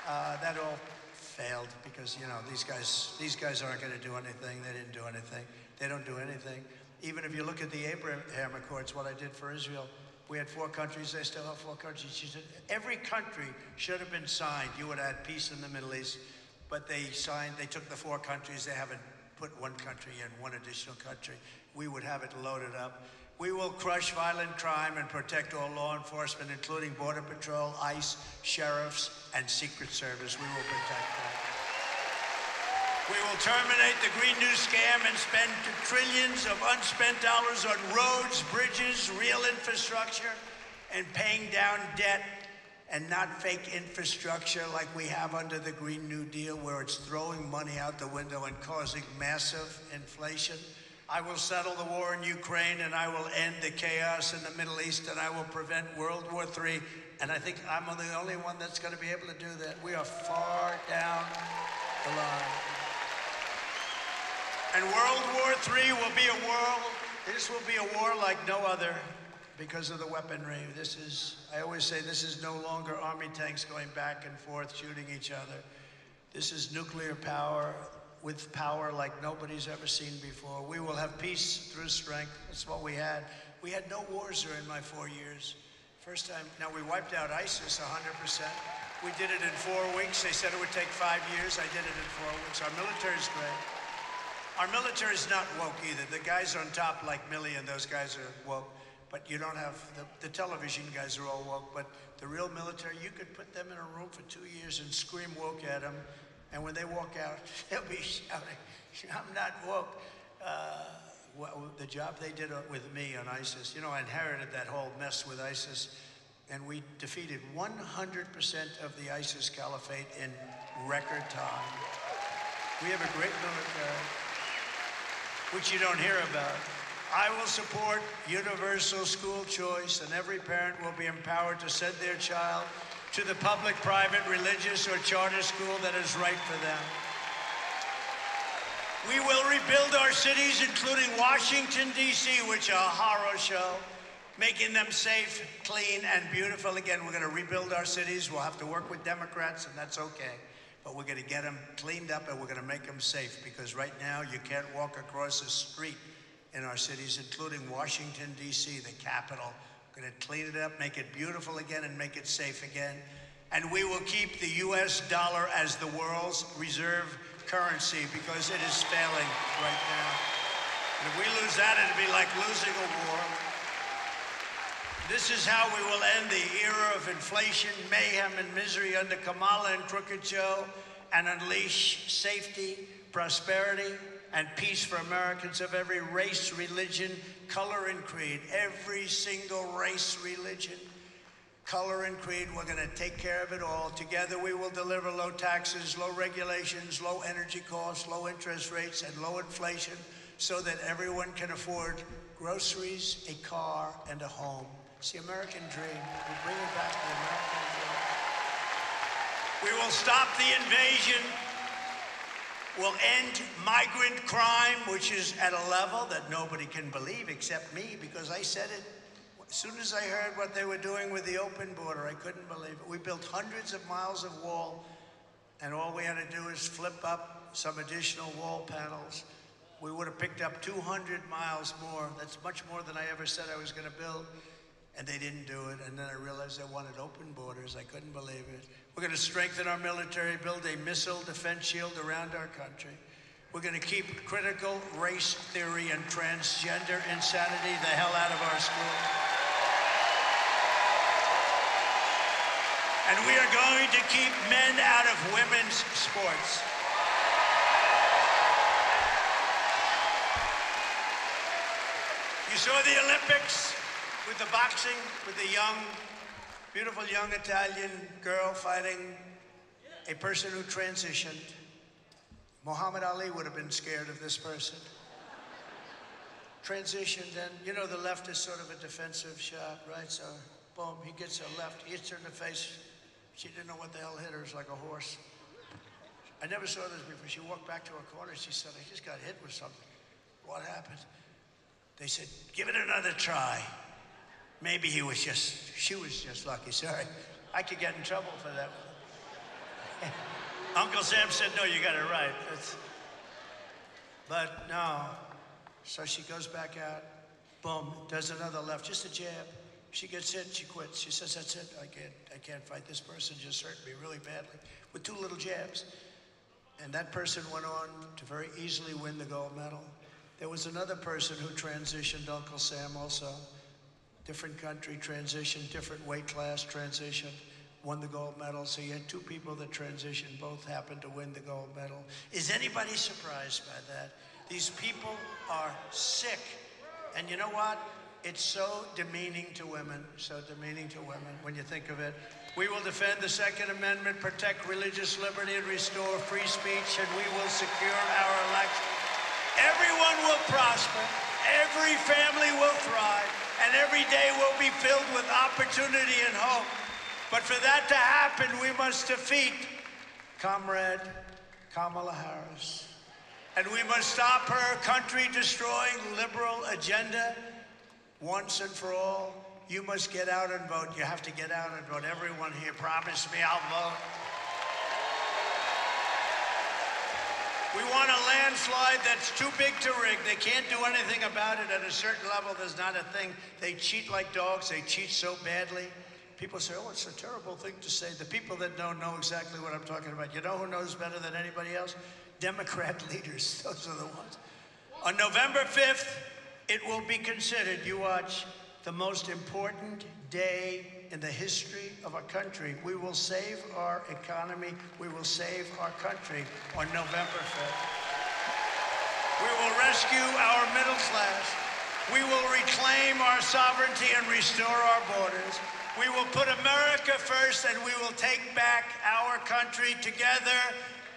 that all failed because, you know, these guys aren't going to do anything. They didn't do anything. They don't do anything. Even if you look at the Abraham Accords, what I did for Israel, we had 4 countries, they still have 4 countries. She said, every country should have been signed. You would have had peace in the Middle East, but they took the 4 countries, they haven't put 1 country in, 1 additional country. We would have it loaded up. We will crush violent crime and protect all law enforcement, including Border Patrol, ICE, sheriffs, and Secret Service. We will protect that. We will terminate the Green New Scam and spend trillions of unspent dollars on roads, bridges, real infrastructure, and paying down debt, and not fake infrastructure like we have under the Green New Deal, where it's throwing money out the window and causing massive inflation. I will settle the war in Ukraine, and I will end the chaos in the Middle East, and I will prevent World War III. And I think I'm the only one that's going to be able to do that. We are far down the line. And World War III will be this will be a war like no other because of the weaponry. I always say this is no longer army tanks going back and forth shooting each other. This is nuclear power with power like nobody's ever seen before. We will have peace through strength. That's what we had. We had no wars during my 4 years. First time, now we wiped out ISIS 100%. We did it in 4 weeks. They said it would take 5 years. I did it in 4 weeks. Our military's great. Our military is not woke either. The guys on top like Milley and those guys are woke, but you don't have, the television guys are all woke, but the real military, you could put them in a room for 2 years and scream woke at them, and when they walk out, they'll be shouting, I'm not woke. The job they did with me on ISIS, you know, I inherited that whole mess with ISIS, and we defeated 100% of the ISIS caliphate in record time. We have a great military, which you don't hear about. I will support universal school choice, and every parent will be empowered to send their child to the public, private, religious, or charter school that is right for them. We will rebuild our cities, including Washington, D.C., which are a horror show, making them safe, clean, and beautiful. Again, we're going to rebuild our cities. We'll have to work with Democrats, and that's okay. But we're going to get them cleaned up, and we're going to make them safe, because right now you can't walk across a street in our cities, including Washington, D.C., the capital. We're going to clean it up, make it beautiful again, and make it safe again. And we will keep the U.S. dollar as the world's reserve currency, because it is failing right now. And if we lose that, it'd be like losing a war. This is how we will end the era of inflation, mayhem, and misery under Kamala and Crooked Joe, and unleash safety, prosperity, and peace for Americans of every race, religion, color, and creed. Every single race, religion, color, and creed, we're going to take care of it all. Together we will deliver low taxes, low regulations, low energy costs, low interest rates, and low inflation, so that everyone can afford groceries, a car, and a home. It's the American dream. We're bringing back the American dream. We will stop the invasion. We'll end migrant crime, which is at a level that nobody can believe except me, because I said it. As soon as I heard what they were doing with the open border, I couldn't believe it. We built hundreds of miles of wall, and all we had to do is flip up some additional wall panels. We would have picked up 200 miles more. That's much more than I ever said I was going to build, and they didn't do it. And then I realized they wanted open borders. I couldn't believe it. We're going to strengthen our military, build a missile defense shield around our country. We're going to keep critical race theory and transgender insanity the hell out of our schools. And we are going to keep men out of women's sports. You saw the Olympics with the boxing, with the young, beautiful young Italian girl fighting a person who transitioned. Muhammad Ali would have been scared of this person. Transitioned, and you know the left is sort of a defensive shot, right? So, boom, he gets her left, hits her in the face. She didn't know what the hell hit her. It was like a horse. I never saw this before. She walked back to her corner. She said, I just got hit with something. What happened? They said, give it another try. Maybe she was just lucky. Sorry. I could get in trouble for that. Uncle Sam said, no, you got it right. But no. So she goes back out. Boom. Does another left. Just a jab. She gets hit, she quits. She says, that's it, I can't fight. This person just hurt me really badly with 2 little jabs. And that person went on to very easily win the gold medal. There was another person who transitioned, Uncle Sam also. Different country, transitioned, different weight class, transitioned, won the gold medal. So you had 2 people that transitioned, both happened to win the gold medal. Is anybody surprised by that? These people are sick. And you know what? It's so demeaning to women, when you think of it. We will defend the Second Amendment, protect religious liberty, and restore free speech, and we will secure our election. Everyone will prosper, every family will thrive, and every day will be filled with opportunity and hope. But for that to happen, we must defeat Comrade Kamala Harris. And we must stop her country-destroying liberal agenda once and for all. You must get out and vote. You have to get out and vote. Everyone here, promise me I'll vote. We want a landslide that's too big to rig. They can't do anything about it. At a certain level, there's not a thing. They cheat like dogs. They cheat so badly. People say, oh, it's a terrible thing to say. The people that don't know exactly what I'm talking about. You know who knows better than anybody else? Democrat leaders. Those are the ones. On November 5th, it will be considered, you watch, the most important day in the history of our country. We will save our economy. We will save our country on November 5th. We will rescue our middle class. We will reclaim our sovereignty and restore our borders. We will put America first, and we will take back our country together.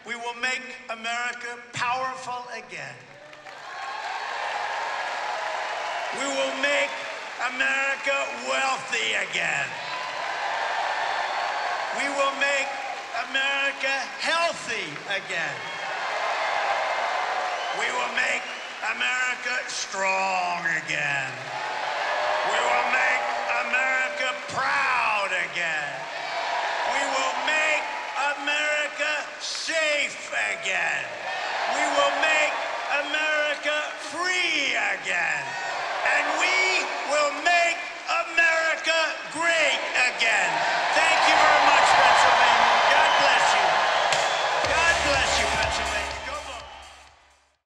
We will make America powerful again. We will make America wealthy again. We will make America healthy again. We will make America strong again. We will make America proud again. We will make America safe again. We will make America free again.